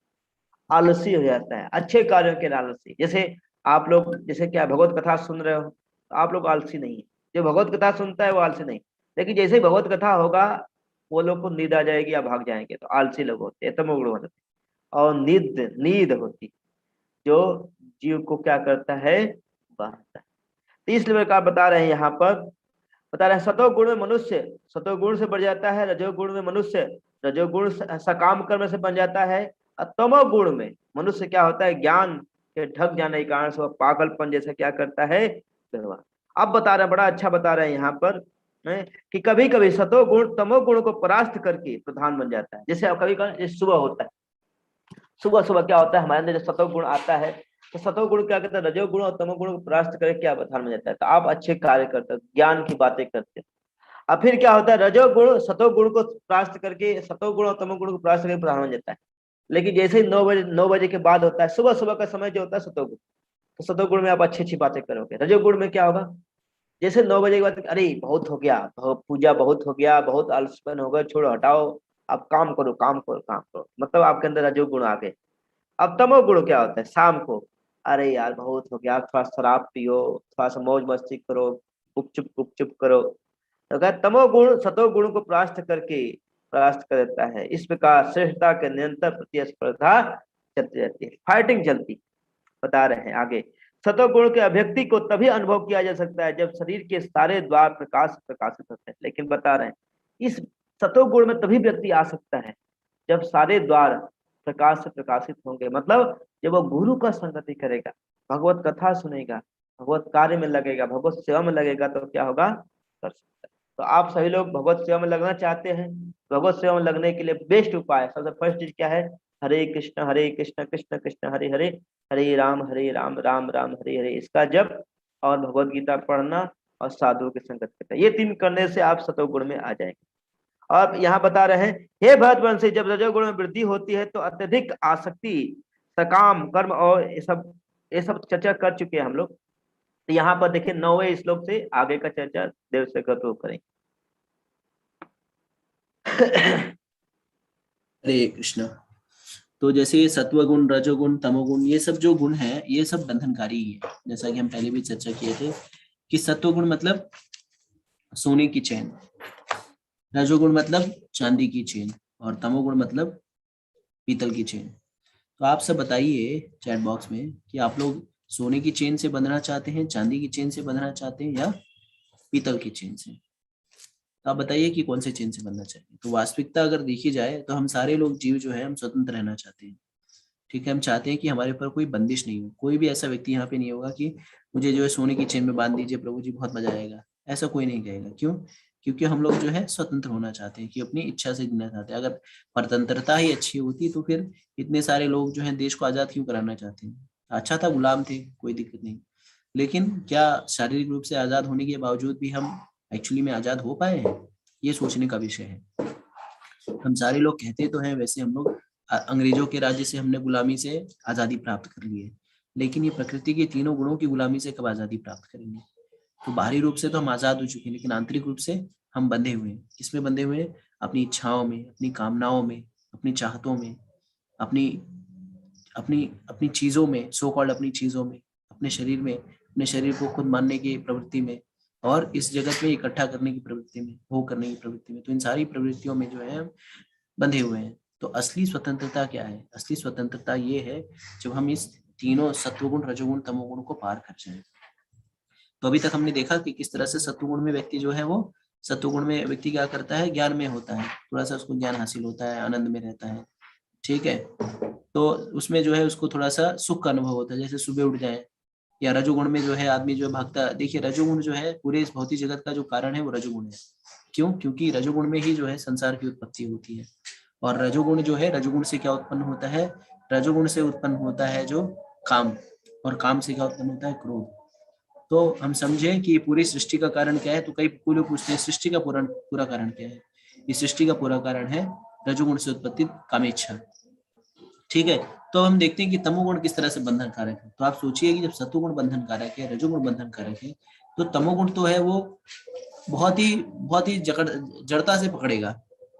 आलसी हो जाता है, अच्छे कार्यों के लिए आलसी। जैसे आप लोग, जैसे क्या भगवत कथा सुन रहे हो, तो आप लोग आलसी नहीं है, जो भगवत कथा सुनता है वो आलसी नहीं, लेकिन जैसे ही भगवत कथा होगा वो लोग को नींद आ जाएगी या भाग जाएंगे, तो आलसी लोग होते हैं, तमोगुण होते हैं। और नींद नींद होती जो जीव को क्या करता है, बांधता है। तो इस लेवल का बता रहे हैं यहाँ पर, बता रहे हैं सतोगुण में मनुष्य सतोगुण से बढ़ जाता है, रजोगुण में मनुष्य रजोगुण सकाम कर्म से बन जाता है, और तमोगुण में मनुष्य क्या होता है, ज्ञान के ढक जाने के कारण से वह पागलपन जैसे क्या करता है, व्यवहार। अब बता रहे हैं, बड़ा अच्छा बता रहे हैं यहाँ पर कि कभी कभी सतोगुण तमोगुण को परास्त करके प्रधान बन जाता है। जैसे कभी कभी सुबह होता है, सुबह सुबह क्या होता है, हमारे अंदर जब सतोगुण आता है तो सतोगुण क्या करता है, रजोगुण और तमोगुण को परास्त करके क्या प्रधान बन जाता है, तो आप अच्छे कार्य करते हो, ज्ञान की बातें करते हो। अब फिर क्या होता है, रजोगुण सतोगुण को परास्त करके, सतोगुण और तमोगुण को परास्त करके प्रधान बन जाता है, लेकिन जैसे ही 9 बजे के बाद होता है, सुबह सुबह का समय जो होता है सतोगुण, तो सतोगुण में आप अच्छी अच्छी बातें करोगे। रजोगुण में क्या होगा, जैसे 9 बजे के बाद अरे बहुत हो गया, पूजा बहुत हो गया, बहुत आलसपन हो गया, छोड़ो हटाओ, आप काम करो काम करो काम करो, मतलब आपके अंदर रजोगुण आ गए। अब तमोगुण क्या होता है, शाम को अरे यार बहुत हो गया, थोड़ा शराब पियो, थोड़ा सा मौज मस्ती करो, गुपचुप करो। तो क्या तमोगुण सतोगुण को परास्त कर देता है। इस प्रकार श्रेष्ठता के निरंतर प्रतिस्पर्धा चलती रहती है, फाइटिंग चलती। बता रहे हैं आगे, सतोगुण के अभिव्यक्ति को तभी अनुभव किया जा सकता है जब शरीर के सारे द्वार प्रकाश से प्रकाशित होते हैं। लेकिन बता रहे हैं इस सतोगुण में तभी व्यक्ति आ सकता है जब सारे द्वार प्रकाश से प्रकाशित होंगे, मतलब जब वो गुरु का संगति करेगा, भगवत कथा सुनेगा, भगवत कार्य में लगेगा, भगवत सेवा में लगेगा, तो क्या होगा, कर सकता है। तो आप सभी लोग भगवत सेवा में लगना चाहते हैं, भगवत सेवा में लगने के लिए बेस्ट उपाय, सबसे फर्स्ट चीज क्या है, हरे कृष्ण कृष्ण कृष्ण हरे हरे, हरे राम राम राम हरे हरे, इसका जप और भगवत गीता पढ़ना और साधुओं की संगत करना, ये 3 करने से आप सतोगुण में आ जाएंगे। और यहाँ बता रहे हैं, हे भरतवंशी, जब रजोगुण में वृद्धि होती है तो अत्यधिक आसक्ति, सकाम कर्म और ये सब चर्चा कर चुके हैं हम लोग। तो यहाँ पर देखिए 9वें श्लोक से आगे का चर्चा देव से प्रभु करेंगे। हरे कृष्ण। तो जैसे ये सत्वगुण, रजोगुण, तमोगुण, ये सब जो गुण है ये सब बंधनकारी ही है। जैसा कि हम पहले भी चर्चा किए थे कि सत्वगुण मतलब सोने की चेन, रजोगुण मतलब चांदी की चेन, और तमोगुण मतलब पीतल की चेन। तो आप सब बताइए चैट बॉक्स में कि आप लोग सोने की चेन से बंधना चाहते हैं, चांदी की चेन से बंधना चाहते हैं, या पीतल की चेन से। तो आप बताइए कि कौन से चेन से बनना चाहिए। तो वास्तविकता अगर देखी जाए तो हम सारे लोग जीव जो है हम स्वतंत्र रहना चाहते हैं। ठीक है, हम चाहते हैं कि हमारे ऊपर कोई बंदिश नहीं हो। कोई भी ऐसा व्यक्ति यहाँ पे नहीं होगा कि मुझे जो है सोने की चेन में बांध दीजिए प्रभु जी, बहुत मजा आएगा, ऐसा कोई नहीं कहेगा। क्यों? क्योंकि हम लोग जो है स्वतंत्र होना चाहते हैं, कि अपनी इच्छा से जीना चाहते हैं। अगर स्वतंत्रता ही अच्छी होती तो फिर इतने सारे लोग जो है देश को आजाद क्यों कराना चाहते हैं। अच्छा था, गुलाम थे, कोई दिक्कत नहीं। लेकिन क्या शारीरिक रूप से आजाद होने के बावजूद भी हम एक्चुअली में आजाद हो पाए हैं, ये सोचने का विषय है। हम सारे लोग कहते तो हैं वैसे हम लोग अंग्रेजों के राज्य से हमने गुलामी से आजादी प्राप्त कर ली है, लेकिन ये प्रकृति के तीनों गुणों की गुलामी से कब आजादी प्राप्त करेंगे। तो बाहरी रूप से तो हम आजाद हो चुके हैं, लेकिन आंतरिक रूप से हम बंधे हुए हैं। किसमें बंधे हुए हैं? अपनी इच्छाओं में, अपनी कामनाओं में, अपनी चाहतों में, अपनी अपनी अपनी चीजों में, सो कॉल्ड अपनी चीजों में, अपने शरीर में, अपने शरीर को खुद मानने की प्रवृत्ति में, और इस जगत में इकट्ठा करने की प्रवृत्ति में, भोग करने की प्रवृत्ति में। तो इन सारी प्रवृत्तियों में जो है हम बंधे हुए हैं। तो असली स्वतंत्रता क्या है? असली स्वतंत्रता ये है जब हम इस तीनों सत्वगुण, रजोगुण, तमोगुण को पार कर जाएं। तो अभी तक हमने देखा कि किस तरह से सत्वगुण में व्यक्ति जो है वो, सत्वगुण में व्यक्ति क्या करता है, ज्ञान में होता है, थोड़ा सा उसको ज्ञान हासिल होता है, आनंद में रहता है। ठीक है, तो उसमें जो है उसको थोड़ा सा सुख का अनुभव होता है, जैसे सुबह उठ जाए। या रजोगुण में जो है आदमी जो है भागता, देखिए रजोगुण जो है पूरे इस भौतिक जगत का जो कारण है वो रजोगुण है। क्यों? क्योंकि रजोगुण में ही जो है संसार की उत्पत्ति होती है। और रजोगुण जो है, रजोगुण से क्या उत्पन्न होता है? रजोगुण से उत्पन्न होता है जो काम, और काम से क्या उत्पन्न होता है? क्रोध। तो हम समझे कि पूरी सृष्टि का कारण क्या है। तो कई लोग पूछते हैं सृष्टि का पूरा कारण क्या है। इस सृष्टि का पूरा कारण है रजोगुण से उत्पत्ति कामेच्छा। ठीक है, तो हम देखते हैं कि तमोगुण किस तरह से बंधन कारक है। तो आप सोचिए कि जब सतोगुण बंधन कारक है, रजोगुण बंधन कारक है, तो तमोगुण तो है वो बहुत ही जड़ता से पकड़ेगा।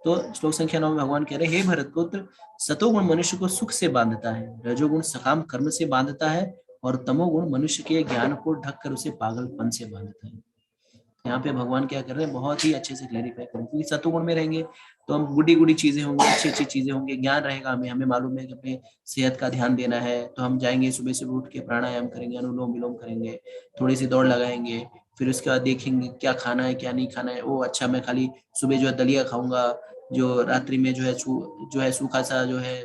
तो श्लोक संख्या 9 में भगवान कह रहे हैं, हे भरत पुत्र, सतोगुण मनुष्य को सुख से बांधता है, रजोगुण सकाम कर्म से बांधता है, और तमोगुण मनुष्य के ज्ञान को ढककर उसे पागलपन से बांधता है। यहाँ पे भगवान क्या कर रहे हैं, बहुत ही अच्छे से क्लैरिफाई करें। क्योंकि सत्वगुण में रहेंगे तो हम गुडी गुडी चीजें होंगी, अच्छी अच्छी चीजें होंगी, ज्ञान रहेगा, हमें मालूम है कि अपने सेहत का ध्यान देना है, तो हम जाएंगे सुबह से उठ के प्राणायाम करेंगे, अनुलोम विलोम करेंगे, थोड़ी सी दौड़ लगाएंगे। फिर उसके बाद देखेंगे क्या खाना है क्या नहीं खाना है। ओ अच्छा, मैं खाली सुबह जो है दलिया खाऊंगा, जो रात्रि में जो है सूखा सा जो है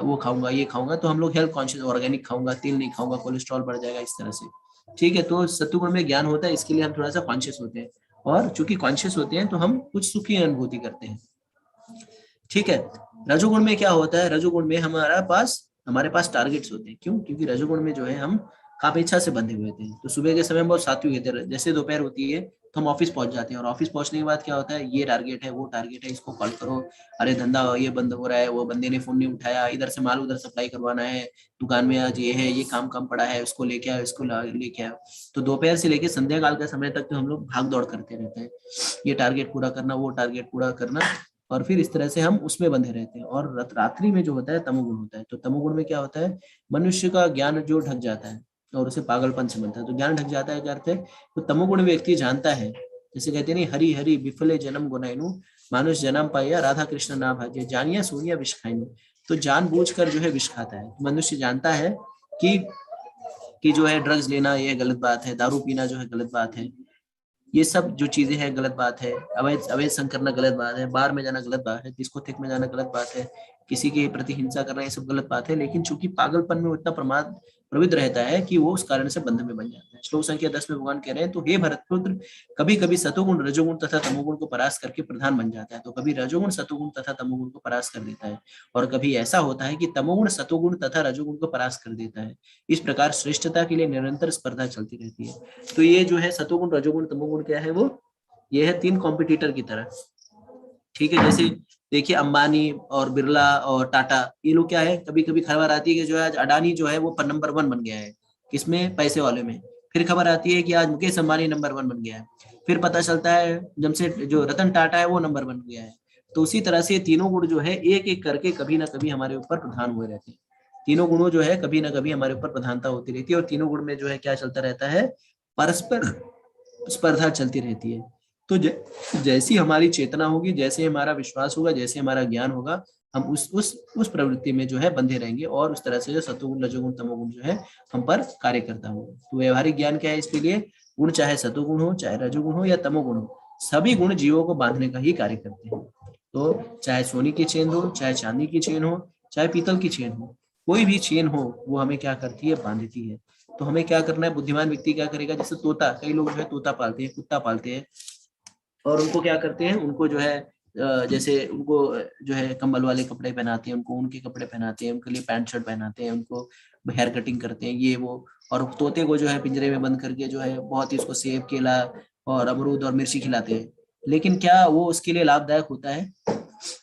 वो खाऊंगा, ये खाऊंगा। तो हम लोग हेल्थ कॉन्शियस, ऑर्गेनिक खाऊंगा, तेल नहीं खाऊंगा, कोलेस्ट्रॉल बढ़ जाएगा, इस तरह से। ठीक है, तो सत्वगुण में ज्ञान होता है, इसके लिए हम थोड़ा सा कॉन्शियस होते हैं, और चूंकि कॉन्शियस होते हैं तो हम कुछ सुख की अनुभूति करते हैं। ठीक है, रजोगुण में क्या होता है? रजोगुण में हमारे पास टारगेट्स होते हैं। क्यों? क्योंकि रजोगुण में जो है हम कामेच्छा से बंधे हुए थे। तो सुबह के समय हम बहुत सात्विक होते हैं, जैसे दोपहर होती है तो हम ऑफिस पहुंच जाते हैं, और ऑफिस पहुंचने के बाद क्या होता है, ये टारगेट है, वो टारगेट है, इसको कॉल करो, अरे धंधा ये बंद हो रहा है, वो बंदे ने फोन नहीं उठाया, इधर से माल उधर सप्लाई करवाना है, दुकान में आज ये है, ये काम कम पड़ा है, उसको लेके आओ, इसको लेके आओ। तो दोपहर से लेके संध्या काल का समय तक तो हम लोग भाग दौड़ करते रहते हैं, ये टारगेट पूरा करना, वो टारगेट पूरा करना, और फिर इस तरह से हम उसमें बंधे रहते हैं। और रात्रि में जो होता है तमोगुण होता है। तो तमोगुण में क्या होता है, मनुष्य का ज्ञान जो ढक जाता है और उसे पागलपन से बनता है। तो ज्ञान ढक जाता है क्या अर्थ है, तो तमोगुण व्यक्ति जानता है, जैसे कहते हैं नहीं, हरि हरि विफले जन्म गुनाइनु, मानुष जन्म पाया राधा कृष्ण ना भाग्य, जानिया सोनिया विष खाइनु। तो जानबूझकर जो है विष खाता है। तो मनुष्य जानता है कि जो है ड्रग्स लेना ये गलत बात है, दारू पीना जो है गलत बात है, ये सब जो चीजें हैं गलत बात है, अवैध अवैध संग करना गलत बात है, बार में जाना गलत बात है, डिस्कोथेक में जाना गलत बात है, किसी के प्रति हिंसा करना ये सब गलत बात है। लेकिन चूंकि पागलपन में वो इतना प्रमाद प्रवृत्त रहता है कि वो उस कारण से बंधन में बन जाता है। श्लोक संख्या 10 में भगवान कह रहे हैं, तो हे भरतपुत्र, कभी कभी सतोगुण रजोगुण तथा तमोगुण को परास्त करके प्रधान बन जाता है। तो कभी रजोगुण सतोगुण तथा तमोगुण को परास्त कर देता है, और कभी ऐसा होता है कि तमोगुण सतोगुण तथा रजोगुण को परास्त कर देता है। इस प्रकार श्रेष्ठता के लिए निरंतर स्पर्धा चलती रहती है। तो ये जो है सतोगुण रजोगुण तमोगुण क्या है, वो ये है 3 कॉम्पिटिटर की तरह। ठीक है, जैसे देखिए अंबानी और बिरला और टाटा, ये लोग क्या है, कभी कभी खबर आती है कि जो है आज अडानी जो है वो नंबर 1 बन गया है, किसमें, पैसे वाले में। फिर खबर आती है कि आज मुकेश अंबानी नंबर 1 बन गया है। फिर पता चलता है जमशेद जो रतन टाटा है वो नंबर 1 बन गया है। तो उसी तरह से तीनों गुण जो है एक एक करके कभी ना कभी हमारे ऊपर प्रधान हुए रहते हैं। तीनों गुणों जो है कभी ना कभी हमारे ऊपर प्रधानता होती रहती है, और तीनों गुण में जो है क्या चलता रहता है, परस्पर स्पर्धा चलती रहती है। तो जैसी हमारी चेतना होगी, जैसे हमारा विश्वास होगा, जैसे हमारा ज्ञान होगा, हम उस प्रवृत्ति में जो है बंधे रहेंगे, और उस तरह से जो सतोगुण रजोगुण तमोगुण जो है हम पर कार्य करता होगा। तो व्यवहारिक ज्ञान क्या है इसके लिए, गुण चाहे सतोगुण हो, चाहे रजोगुण हो या तमोगुण हो, सभी गुण जीवों को बांधने का ही कार्य करते हैं। तो चाहे सोने की चेन हो, चाहे चांदी की चेन हो, चाहे पीतल की चेन हो, कोई भी चेन हो वो हमें क्या करती है, बांधती है। तो हमें क्या करना है, बुद्धिमान व्यक्ति क्या करेगा, जैसे तोता, कई लोग जो है तोता पालते हैं, कुत्ता पालते हैं, और उनको क्या करते हैं, उनको जो है जैसे उनको जो है कंबल वाले कपड़े पहनाते हैं, उनको उनके कपड़े पहनाते हैं, उनके लिए पैंट शर्ट पहनाते हैं, उनको हेयर कटिंग करते हैं, ये वो। और तोते को जो है पिंजरे में बंद करके जो है बहुत ही उसको सेब, केला और अमरूद और मिर्ची खिलाते हैं। लेकिन क्या वो उसके लिए लाभदायक होता है?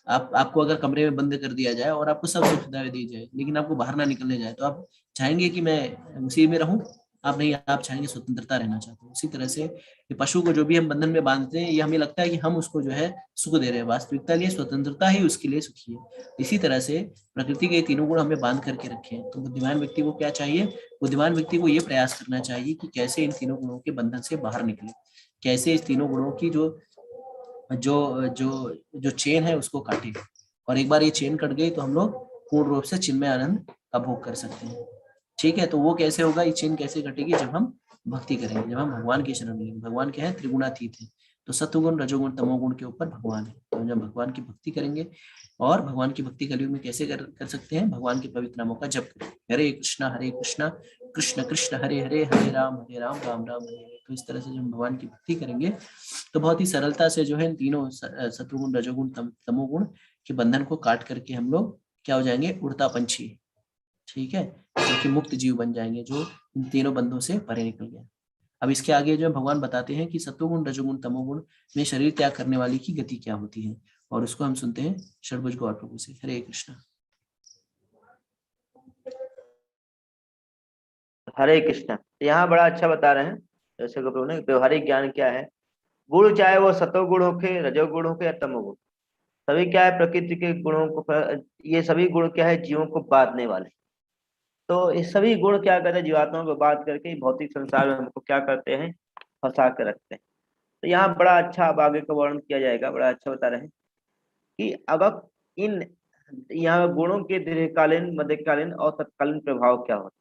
आपको अगर कमरे में बंद कर दिया जाए और आपको सब सुविधाएं दी जाए, लेकिन आपको बाहर ना निकलने जाए, तो आप चाहेंगे कि मैं उसी में रहूं? आप नहीं, आप चाहेंगे स्वतंत्रता रहना चाहते हो। उसी तरह से ये पशु को जो भी हम बंधन में बांधते हैं, ये हमें लगता है कि हम उसको जो है सुख दे रहे हैं, वास्तविकता लिए स्वतंत्रता ही उसके लिए सुखी है। इसी तरह से प्रकृति के तीनों गुण हमें बांध करके रखे हैं। तो बुद्धिमान व्यक्ति को क्या चाहिए, बुद्धिमान व्यक्ति को ये प्रयास करना चाहिए कि कैसे इन तीनों गुणों के बंधन से बाहर निकले, कैसे इस तीनों गुणों की जो जो जो जो चेन है उसको काटे। और एक बार ये चेन कट गई तो हम लोग पूर्ण रूप से चिन्मय आनंद का भोग कर सकते हैं। ठीक है, तो वो कैसे होगा, ये चेन कैसे कटेगी, जब हम भक्ति करेंगे, जब हम भगवान की शरण लेंगे। भगवान क्या है, त्रिगुणातीत है। तो सत्वगुण रजोगुण तमोगुण के ऊपर भगवान है। तो जब भगवान की भक्ति करेंगे, और भगवान की भक्ति कलयुग में कैसे कर सकते हैं, भगवान के पवित्र नामों का जप करें, हरे कृष्णा कृष्ण कृष्ण हरे हरे, हरे राम राम राम हरे हरे। तो इस तरह से जब हम भगवान की भक्ति करेंगे, तो बहुत ही सरलता से जो है इन तीनों सत्वगुण रजोगुण तमोगुण के बंधन को काट करके हम लोग क्या हो जाएंगे, उड़ता पंछी। ठीक है, जो कि मुक्त जीव बन जाएंगे, जो इन तीनों बंधों से परे निकल गया। अब इसके आगे जो भगवान बताते हैं कि सत्वगुण रजोगुण तमोगुण में शरीर त्याग करने वाली की गति क्या होती है, और उसको हम सुनते हैं षडभुज गौर प्रभु से। हरे कृष्णा। हरे कृष्णा। यहाँ बड़ा अच्छा बता रहे हैं जैसे प्रभु ने, व्यवहारिक ज्ञान क्या है। गुण चाहे वो सतोगुण होके, रजोगुण होके या तमोगुण, सभी क्या है, प्रकृति के गुणों को ये सभी गुण क्या है, जीवों को बांधने वाले। तो ये सभी गुण क्या करते हैं, जीवात्माओं को बांध करके भौतिक संसार में हमको क्या करते हैं, फंसा कर रखते हैं। तो यहाँ बड़ा अच्छा अब आगे का वर्णन किया जाएगा, बड़ा अच्छा बता रहे हैं कि अब इन यहाँ गुणों के दीर्घकालीन, मध्यकालीन और तत्कालीन प्रभाव क्या होते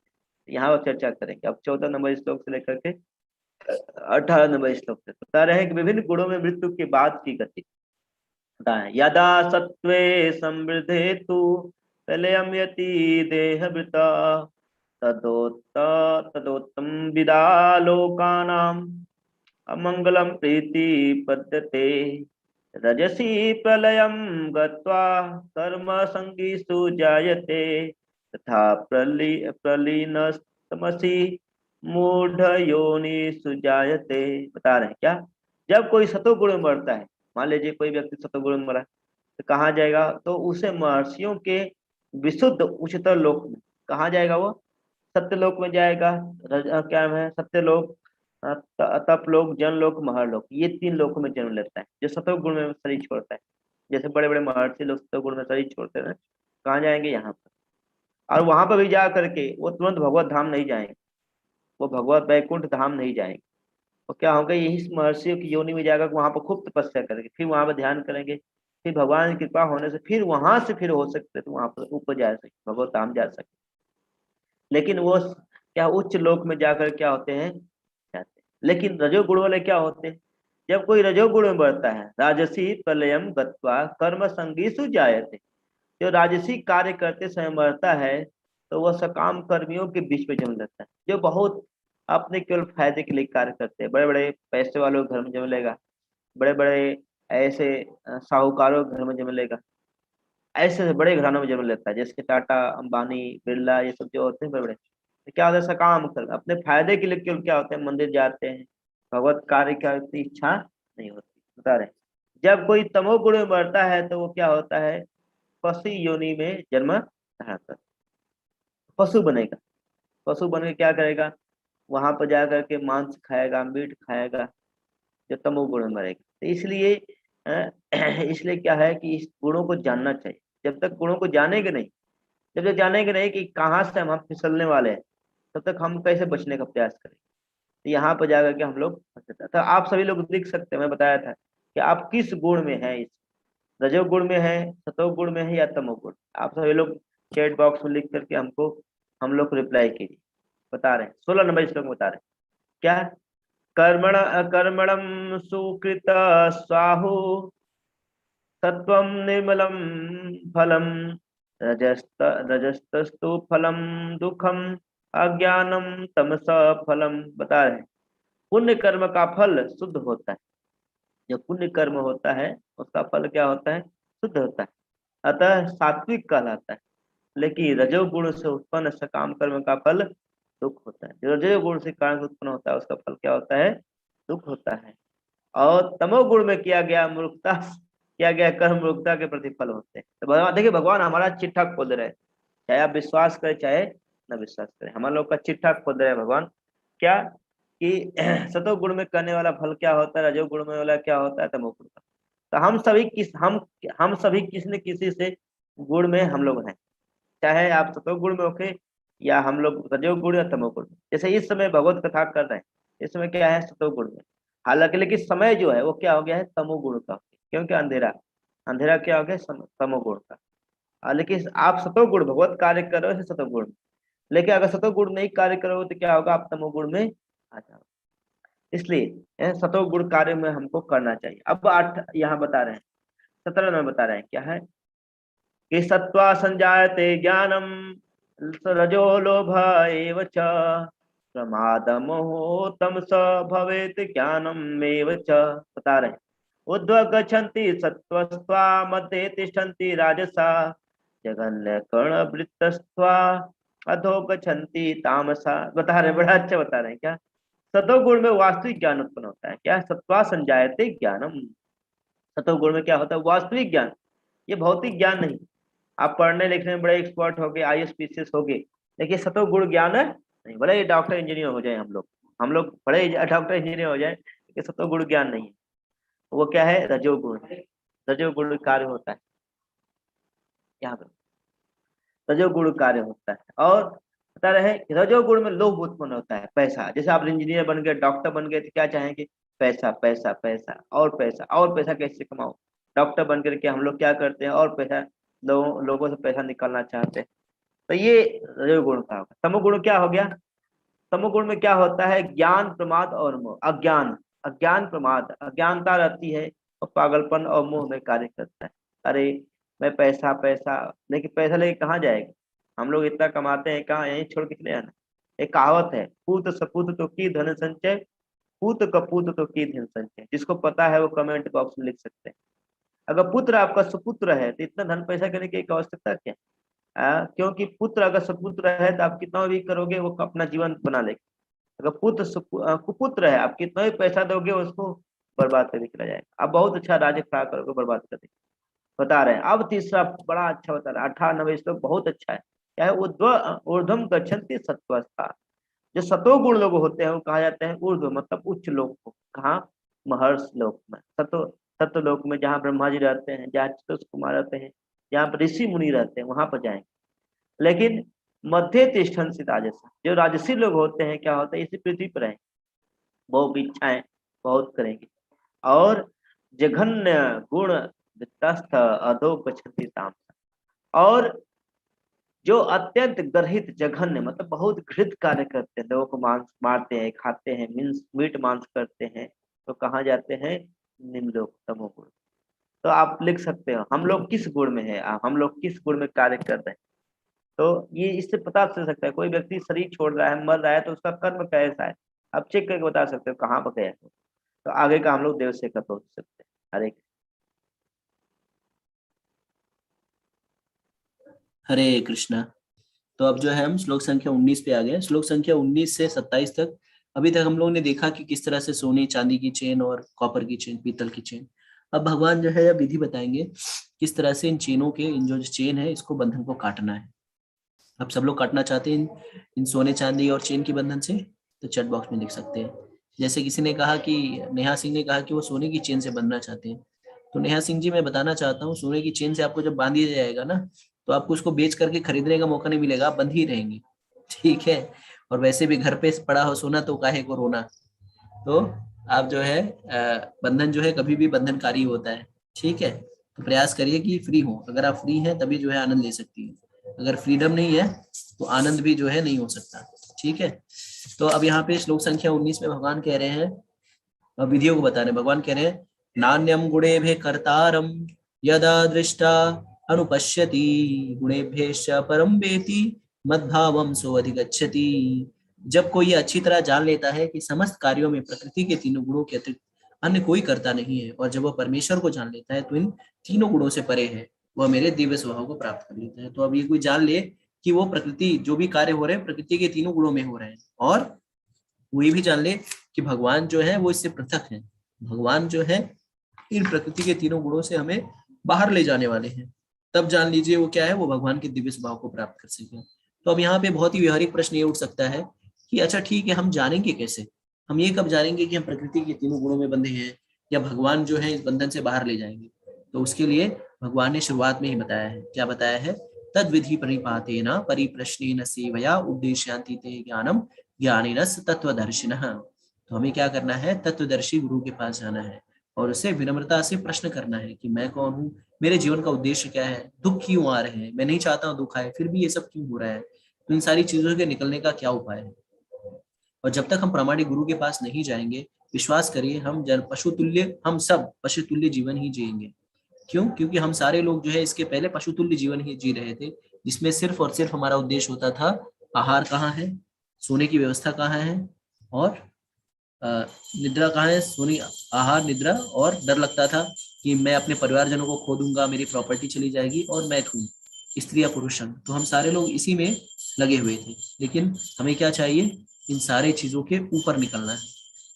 हैं, यहाँ वो चर्चा करेंगे। अब 14 नंबर श्लोक से लेकर के 18 नंबर श्लोक से बता रहे हैं कि विभिन्न गुणों में मृत्यु के बाद की गति बताएं। यदा सत्वे समृद्धे तु प्रलयं यति देहभृता, तदोत्तम विदा लोकानाम अमंगलम प्रीति पद्यते। रजसी प्रलयं गत्वा कर्म संगीषु जायते, तथा प्रलीनस्तमसि मूढ़ योनिषु जायते। बता रहे हैं क्या, जब कोई सतोगुण में बढ़ता है, मान लीजिए कोई व्यक्ति सतोगुण में मरा, तो कहाँ जाएगा? तो उसे महर्षियों के विशुद्ध उच्चतर लोक में, कहाँ जाएगा वो? सत्यलोक में जाएगा। क्या है? सत्यलोक, तपलोक, जनलोक, महरलोक, ये 3 लोकों में जन्म लेता है जो सतोगुण में शरीर छोड़ता है। जैसे बड़े बड़े महर्षि लोग सतोगुण में शरीर छोड़ते हैं, कहाँ जाएंगे? यहाँ पर। और वहां पर भी जा करके वो तुरंत भगवत धाम नहीं जाएंगे, वो भगवत वैकुंठ धाम नहीं जाएंगे। तो क्या होगा? यही महर्षियों की योनि में जाकर वहां पर खूब तपस्या करेंगे, फिर वहां पर ध्यान करेंगे, फिर भगवान की कृपा होने से फिर वहां से फिर हो सकते तो वहां पर ऊपर जा सकते, भगवत धाम जा सकते। लेकिन वो क्या उच्च लोक में जाकर क्या होते हैं? जाते हैं। लेकिन रजोगुण वाले क्या होते हैं? जब कोई रजोगुण में बढ़ता है, राजसी प्रलयम गत्वा कर्म संगीसु जायते, जो राजसी कार्य करते समय मरता है तो वह सकाम कर्मियों के बीच में जन्म लेता है, जो बहुत अपने केवल फायदे के लिए कार्य करते हैं। बड़े बड़े पैसे वालों के घर में जन्म लेगा, बड़े बड़े ऐसे साहूकारों के घर में जन्म लेगा, ऐसे बड़े घरानों में जन्म लेता है, जैसे टाटा, अंबानी, बिरला, ये सब जो होते हैं बड़े बड़े, तो क्या होता है? सकाम कर अपने फायदे के लिए केवल क्या होते हैं? मंदिर जाते हैं, भगवत कार्य की इतनी इच्छा नहीं होती। बता रहे हैं। जब कोई तमोगुण में बढ़ता है तो वो क्या होता है? पशु योनि में जन्म धारण करता है, पशु बनेगा। पशु बन के क्या करेगा? वहां पर जा करके मांस खाएगा, मीट खाएगा, जो तमोगुण में मरेगा। तो इसलिए इसलिए क्या है कि इस गुणों को जानना चाहिए। जब तक गुणों को जानेंगे नहीं, जब तक जानेंगे नहीं कि कहाँ से हम फिसलने वाले हैं, तब तक हम कैसे बचने का प्रयास करें। तो यहाँ पर जाकर के हम लोग तो आप सभी लोग लिख सकते हैं, मैं बताया था कि आप किस गुण में है, इस रजोगुण में है, सतोगुण में है या तमोगुण। आप सभी लोग चैट बॉक्स में लिख करके हमको हम लोग रिप्लाई कीजिए। बता रहे हैं 16 नंबर श्लोक में बता रहे हैं क्या? कर्मणम सुकृत स्वाहु सत्वम निर्मलम फलम रजस्तस्तु फलम दुखम अज्ञानम तमस फलम। बता रहे हैं पुण्य कर्म का फल शुद्ध होता है। जो पुण्य कर्म होता है उसका फल क्या होता है? शुद्ध होता है, अतः सात्विक कहलाता है। लेकिन रजोगुण से उत्पन्न सकाम कर्म का फल दुख होता है। जो रजोगुण से कारण से उत्पन्न होता है उसका फल क्या होता है? दुख होता है। और तमोगुण में किया गया मूर्खता, किया गया कर्म मूर्खता के प्रतिफल होते हैं। तो भगवान देखिए, भगवान हमारा चिट्ठा खोल रहे हैं, चाहे आप विश्वास करें चाहे न विश्वास करें, हमारे लोग का चिट्ठा खोल रहे हैं भगवान। क्या कि सतोगुण में करने वाला फल क्या होता है, रजोगुण में वाला क्या होता है, तमोगुण का। तो हम सभी किसी न किसी से गुण में हम लोग हैं, चाहे आप सतोगुण में होके या हम लोग रजोगुण या तमोगुण में। जैसे इस समय भगवत कथा कर रहे हैं, इस समय क्या है? सतोगुण में। हालांकि लेकिन समय जो है वो क्या हो गया है? तमोगुण का, क्योंकि अंधेरा, अंधेरा क्या हो गया? तमोगुण का। लेकिन आप सतोगुण भगवत कार्य कर रहे हो सतोगुण में, लेकिन अगर सतोगुण नहीं कार्य करोगे तो क्या होगा? आप तमोगुण में आ जाओगे। इसलिए सतोगुण कार्य में हमको करना चाहिए। अब 8 यहाँ बता रहे हैं, 17 में बता रहे हैं क्या है कि सत्वा संजायते ज्ञानम रजो लोभ एव च प्रमादमोह तमस भवेत ज्ञानम एव च। बता रहे हैं उद्व गच्छन्ति सत्वस्त्वा मध्ये तिष्ठन्ति राजसा जघन्य कर्ण वृत्तस्त्वा अधो गच्छन्ति तामसा। बता रहे, बड़ा अच्छा बता रहे हैं क्या? सतोगुण में वास्तविक ज्ञान उत्पन्न होता है। क्या? सत्वा संजायते ज्ञानम। सतोगुण में क्या होता है? वास्तविक ज्ञान, ये भौतिक ज्ञान नहीं। आप पढ़ने लिखने में बड़े एक्सपर्ट हो गए, IAS PCS हो गए, लेकिन सतोगुण ज्ञान है नहीं। भले ही डॉक्टर इंजीनियर हो जाए हम लोग बड़े डॉक्टर इंजीनियर हो जाए, लेकिन सतोगुण ज्ञान नहीं है। वो क्या है? रजोगुण। रजोगुण कार्य होता है यहाँ पे, रजोगुण कार्य होता है। और बता रहे हैं रजोगुण में लोभ उत्पन्न होता है, पैसा। जैसे आप इंजीनियर बन गए, डॉक्टर बन गए, तो क्या चाहेंगे? पैसा पैसा पैसा और पैसा, और पैसा कैसे कमाओ। डॉक्टर बन करके हम लोग क्या करते हैं? और पैसा, लोगों से पैसा निकालना चाहते हैं। तो ये रजोगुण का होगा। तमोगुण क्या हो गया? तमोगुण में क्या होता है? ज्ञान, प्रमाद और मोह। अज्ञान, अज्ञान, प्रमाद, अज्ञानता रहती है और पागलपन और मोह में कार्य करता है। अरे मैं पैसा पैसा, लेकिन पैसा लेके कहाँ जाएगा? हम लोग इतना कमाते हैं, कहाँ यहीं छोड़ के चले आना। एक कहावत है, पूत सपूत तो की धन संचय, पूत कपूत तो की धन संचय। जिसको पता है वो कमेंट बॉक्स में लिख सकते हैं। अगर पुत्र आपका सुपुत्र है तो इतना धन पैसा करने की आवश्यकता क्या? क्योंकि पुत्र अगर सपुत्र है तो आप कितना भी करोगे वो अपना जीवन बना लेगा। अगर कुपुत्र है, आप कितना भी पैसा दोगे उसको, बर्बाद करके चला जाएगा। अब बहुत अच्छा राज्य खड़ा करके बर्बाद कर देगा, बता रहे हैं। अब तीसरा बड़ा अच्छा बता रहे हैं, 98 श्लोक बहुत अच्छा है। क्या है? ऊर्ध्वम गच्छन्ति सत्वस्था। जो सतो गुण लोग होते हैं वो कहा जाते हैं ऊर्ध्व, मतलब उच्च लोक को। कहाँ? महर्ष लोक में, सत्व लोक में, जहाँ ब्रह्मा जी रहते हैं, जहाँ चतुष कुमार रहते हैं, जहाँ पर ऋषि मुनि रहते हैं, वहां पर जाएंगे। लेकिन मध्य तिष्ठन से राजस, जो राजसी लोग होते हैं क्या होता है, इसी पृथ्वी पर रहेंगे, बहुत इच्छाएं बहुत करेंगे, और जघन्य गुण वित्तस्थ अधो गच्छन्ति ताम। और जो अत्यंत गर्हित जघन्य, मतलब बहुत घृत कार्य करते हैं, लोगों को मांस मारते हैं, खाते हैं, मीट मांस करते हैं, तो कहाँ जाते हैं? निम्नलोक, तमोगुण। तो आप लिख सकते हो हम लोग किस गुण में है, हम लोग किस गुण में कार्य कर रहे हैं। तो ये इससे पता चल सकता है, कोई व्यक्ति शरीर छोड़ रहा है, मर रहा है, तो उसका कर्म कैसा है, आप चेक करके बता सकते हो कहाँ पर गया है। तो आगे का हम लोग देव से कर पहुंच सकते हैं। हरे हरे कृष्णा। तो अब जो है हम श्लोक संख्या 19 पे आ गए। श्लोक संख्या 19 से 27 तक अभी तक हम लोगों ने देखा कि किस तरह से सोने चांदी की चेन और कॉपर की चेन, पीतल की चेन। अब भगवान जो है यह विधि बताएंगे किस तरह से इन चेनों के, इन जो चेन है, इसको बंधन को काटना है। अब सब लोग काटना चाहते हैं इन सोने चांदी और चेन की बंधन से, तो चैट बॉक्स में लिख सकते हैं। जैसे किसी ने कहा कि, नेहा सिंह ने कहा कि वो सोने की चेन से बंधना चाहते हैं। तो नेहा सिंह जी, मैं बताना चाहता हूँ, सोने की चेन से आपको जब बांध दिया जाएगा ना, तो आपको उसको बेच करके खरीदने का मौका नहीं मिलेगा, आप बंद ही रहेंगे। ठीक है। और वैसे भी घर पे पड़ा हो सोना तो काहे को रोना। तो आप जो है बंधन जो है कभी भी बंधनकारी होता है। ठीक है। तो प्रयास करिए कि फ्री हो। अगर आप फ्री हैं तभी जो है आनंद ले सकती है। अगर फ्रीडम नहीं है तो आनंद भी जो है नहीं हो सकता। ठीक है। तो अब यहाँ पे श्लोक संख्या 19 में भगवान कह रहे हैं, विधियों को बता रहे हैं। भगवान कह रहे हैं, नान्यम गुणेभ्य कर्तारम यदा दृष्टा अनुपश्यति गुणेभ्यश्च परम वेति मद्भावम सो अधिगच्छति। जब कोई ये अच्छी तरह जान लेता है कि समस्त कार्यों में प्रकृति के तीनों गुणों के अतिरिक्त अन्य कोई करता नहीं है, और जब वह परमेश्वर को जान लेता है तो इन तीनों गुणों से परे है, वह मेरे दिव्य स्वभाव को प्राप्त कर लेता है। तो अब ये कोई जान ले कि वो प्रकृति, जो भी कार्य हो रहे हैं प्रकृति के तीनों गुणों में हो रहे हैं, और वो ये भी जान ले कि भगवान जो है वो इससे पृथक है। भगवान जो है इन प्रकृति के तीनों गुणों से हमें बाहर ले जाने वाले हैं। तब जान लीजिए वो क्या है, वो भगवान के दिव्य स्वभाव को प्राप्त कर सके। तो अब यहाँ पे बहुत ही व्यवहारिक प्रश्न ये उठ सकता है कि अच्छा ठीक है, हम जानेंगे कैसे, हम ये कब जानेंगे कि हम प्रकृति के तीनों गुणों में बंधे हैं, या भगवान जो है इस बंधन से बाहर ले जाएंगे। तो उसके लिए भगवान ने शुरुआत में ही बताया है। क्या बताया है? तद विधि परिपातेन परिप्रश्नेन सेवया उद्देश्यांति ते ज्ञानम ज्ञानिनस् तत्वदर्शिनः। तो हमें क्या करना है? तत्वदर्शी गुरु के पास जाना है और उसे विनम्रता से प्रश्न करना है कि मैं कौन हूँ, मेरे जीवन का उद्देश्य क्या है, दुख क्यों आ रहे हैं, मैं नहीं चाहता हूँ दुख आए, फिर भी ये सब क्यों हो रहा है, तो इन सारी चीजों के निकलने का क्या उपाय है। और जब तक हम प्रामाणिक गुरु के पास नहीं जाएंगे, विश्वास करिए, हम जन पशु तुल्य, हम सब पशु तुल्य जीवन ही जिएंगे। क्यों? क्योंकि हम सारे लोग जो है इसके पहले पशु तुल्य जीवन ही जी रहे थे, जिसमें सिर्फ और सिर्फ हमारा उद्देश्य होता था, आहार कहाँ है, सोने की व्यवस्था कहाँ है, और निद्रा कहाँ है, सोनी, आहार, निद्रा, और डर लगता था कि मैं अपने परिवारजनों को खो दूंगा, मेरी प्रॉपर्टी चली जाएगी, और मैं हूँ स्त्री या पुरुष अंग। तो हम सारे लोग इसी में लगे हुए थे। लेकिन हमें क्या चाहिए? इन सारे चीजों के ऊपर निकलना है।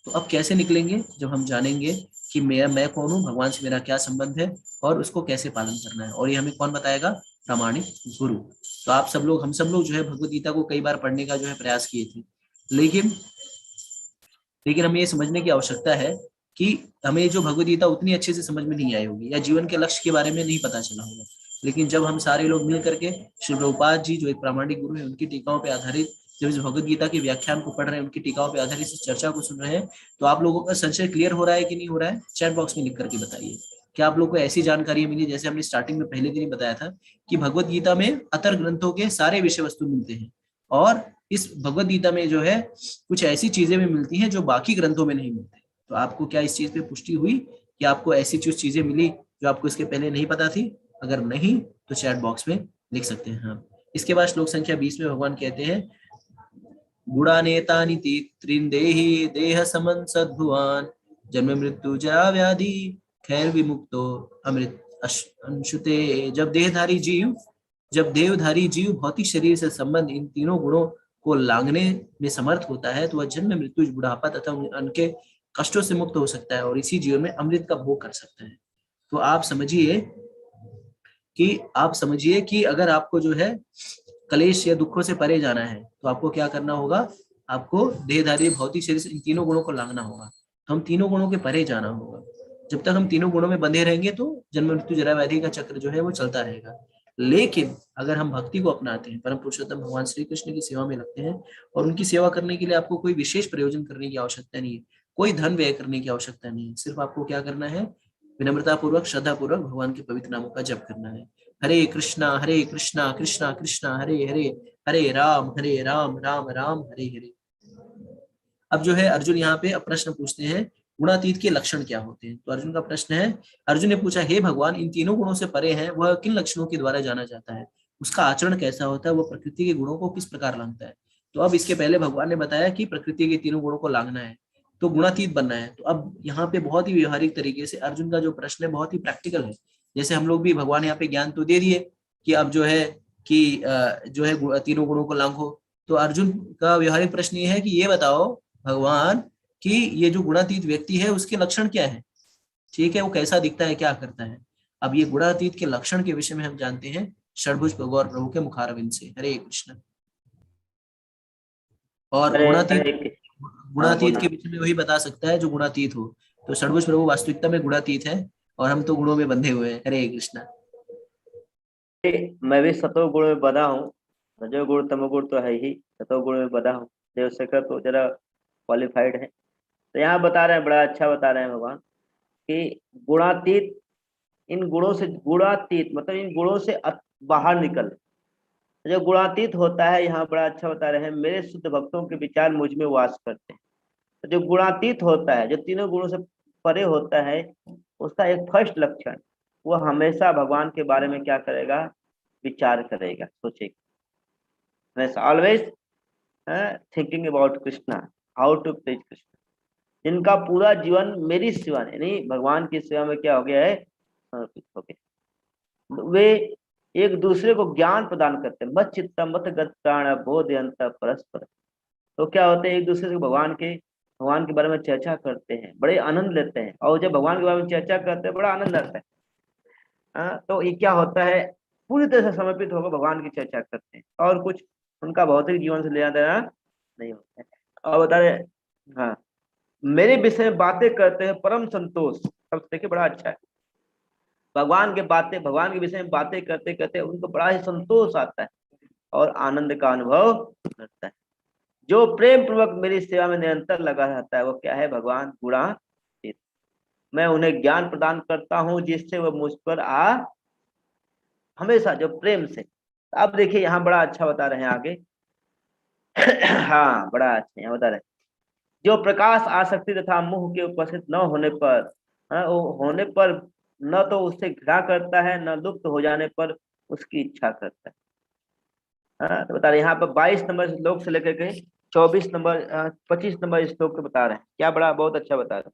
तो अब कैसे निकलेंगे? जब हम जानेंगे कि मैं कौन हूँ, भगवान से मेरा क्या संबंध है, और उसको कैसे पालन करना है। और ये हमें कौन बताएगा? प्रामाणिक गुरु। तो आप सब लोग, हम सब लोग जो है भगवत गीता को कई बार पढ़ने का जो है प्रयास किए थे, लेकिन हमें ये समझने की आवश्यकता है कि हमें जो भगवद गीता उतनी अच्छे से समझ में नहीं आई होगी, या जीवन के लक्ष्य के बारे में नहीं पता चला होगा। लेकिन जब हम सारे लोग मिल करके श्री प्रभुपाद जी, जो एक प्रामाणिक गुरु है, उनकी टीकाओं पे आधारित जब इस भगवद गीता के व्याख्यान को पढ़ रहे हैं, उनकी टीकाओं पे आधारित इस चर्चा को सुन रहे हैं, तो आप लोगों का संशय क्लियर हो रहा है कि नहीं हो रहा है? चैट बॉक्स में लिख करके बताइए। क्या आप लोग को ऐसी जानकारी मिली, जैसे हमने स्टार्टिंग में पहले दिन ही बताया था कि भगवद गीता में अतर ग्रंथों के सारे विषय वस्तु मिलते हैं, और इस भगवद गीता में जो है कुछ ऐसी चीजें भी मिलती हैं जो बाकी ग्रंथों में नहीं मिलती। तो आपको क्या इस चीज पे पुष्टि हुई कि आपको ऐसी कुछ चीजें मिली जो आपको इसके पहले नहीं पता थी? अगर नहीं तो चैट बॉक्स में लिख सकते हैं हम। इसके बाद श्लोक संख्या 20 में भगवान कहते हैं, गुणानेतानि त्रिंदेहि देह समन सद्भुवान जन्म मृत्यु जरा व्याधि खैर विमुक्तो अमृत अंशुते। जब देहधारी जीव भौतिक शरीर से संबंध इन तीनों गुणों को लांघने में समर्थ होता है, तो वह जन्म मृत्यु बुढ़ापा तथा उनके कष्टों से मुक्त हो सकता है और इसी जीवन में अमृत का भोग कर सकता है। तो आप समझिए कि अगर आपको जो है कलेश या दुखों से परे जाना है तो आपको क्या करना होगा, आपको देहधारी भौतिक शरीर से इन तीनों गुणों को लांघना होगा। तो हम तीनों गुणों के परे जाना होगा। जब तक हम तीनों गुणों में बंधे रहेंगे तो जन्म मृत्यु जरा व्याधि का चक्र जो है वो चलता रहेगा। लेकिन अगर हम भक्ति को अपनाते हैं, परम पुरुषोत्तम भगवान श्री कृष्ण की सेवा में लगते हैं, और उनकी सेवा करने के लिए आपको कोई विशेष प्रयोजन करने की आवश्यकता नहीं है, कोई धन व्यय करने की आवश्यकता नहीं है, सिर्फ आपको क्या करना है, विनम्रता पूर्वक श्रद्धा पूर्वक भगवान के पवित्र नामों का जप करना है। हरे कृष्णा कृष्णा कृष्णा हरे हरे, हरे राम राम राम हरे हरे। अब जो है अर्जुन यहाँ पे प्रश्न पूछते हैं, गुणातीत के लक्षण क्या होते हैं। तो अर्जुन का प्रश्न है, अर्जुन ने पूछा, हे भगवान, इन तीनों गुणों से परे है वह किन लक्षणों के द्वारा जाना जाता है, उसका आचरण कैसा होता है, वह प्रकृति के गुणों को किस प्रकार लांघता है। तो अब इसके पहले भगवान ने बताया कि प्रकृति के तीनों गुणों को लांघना है, तो गुणातीत बनना है। तो अब यहाँ पे बहुत ही व्यवहारिक तरीके से अर्जुन का जो प्रश्न है बहुत ही प्रैक्टिकल है। जैसे हम लोग भी, भगवान यहाँ पे ज्ञान तो दे दिए कि अब जो है कि जो है तीनों गुणों को लांघो। तो अर्जुन का व्यवहारिक प्रश्न ये है कि ये बताओ भगवान कि ये जो गुणातीत व्यक्ति है उसके लक्षण क्या है, ठीक है, वो कैसा दिखता है, क्या करता है। अब ये गुणातीत के लक्षण के विषय में हम जानते हैं षडभुज गौर प्रभु के मुखारविंद से। हरे कृष्ण। और हरे गुणातीत, हरे कृष्ण। हाँ गुणातीत बोला। के विषय में वही बता सकता है जो गुणातीत हो। तो षडभुज प्रभु वास्तविकता में गुणातीत है और हम तो गुणों में बंधे हुए हैं। हरे कृष्ण। मैं भी सतो गुण में बधा हूँ, रजो गुण तमोगुण तो है ही, सतो गुण में बधा हूँ। देवशंकर तो जरा क्वालिफाइड है। तो यहाँ बता रहे हैं, बड़ा अच्छा बता रहे हैं भगवान कि गुणातीत, इन गुणों से, गुणातीत मतलब इन गुणों से बाहर निकल। जो गुणातीत होता है, यहाँ बड़ा अच्छा बता रहे हैं, मेरे शुद्ध भक्तों के विचार मुझ में वास करते हैं। तो जो गुणातीत होता है, जो तीनों गुणों से परे होता है, उसका एक फर्स्ट लक्षण, वो हमेशा भगवान के बारे में क्या करेगा, विचार करेगा, सोचेगा, हमेशा always thinking about Krishna, how to please Krishna. जिनका पूरा जीवन मेरी सेवा में, यानी भगवान की सेवा में क्या हो गया है, समर्पित हो गया। वे एक दूसरे को ज्ञान प्रदान करते हैं, मत चित्त मत गत प्राण बोधयंत परस्पर। तो क्या होते हैं, एक दूसरे से भगवान के बारे में चर्चा करते हैं, बड़े आनंद लेते हैं, और जब भगवान के बारे में चर्चा करते हैं बड़ा आनंद आता है। तो ये क्या होता है, पूरी तरह से समर्पित होकर भगवान की चर्चा करते हैं, और कुछ उनका भौतिक जीवन से लेना देना नहीं होता है। और बता रहे, हाँ, मेरे विषय में बातें करते हैं परम संतोष। सब देखिए बड़ा अच्छा है, भगवान के विषय में बातें करते करते उनको बड़ा ही संतोष आता है और आनंद का अनुभव करता है। जो प्रेम पूर्वक मेरी सेवा में निरंतर लगा रहता है वो क्या है, भगवान गुणातीत। मैं उन्हें ज्ञान प्रदान करता हूँ जिससे वह मुझ पर हमेशा जो प्रेम से। अब देखिए यहाँ बड़ा अच्छा बता रहे हैं आगे। हाँ बड़ा अच्छा यहाँ बता रहे हैं, जो प्रकाश आसक्ति तथा मुह के उपस्थित न होने पर, न तो उससे घृणा करता है, न लुप्त हो जाने पर उसकी इच्छा करता है। तो बता रहे यहाँ पर 22 नंबर श्लोक से लेकर के 25 नंबर श्लोक को बता रहे हैं, क्या बड़ा बहुत अच्छा बता रहे हैं।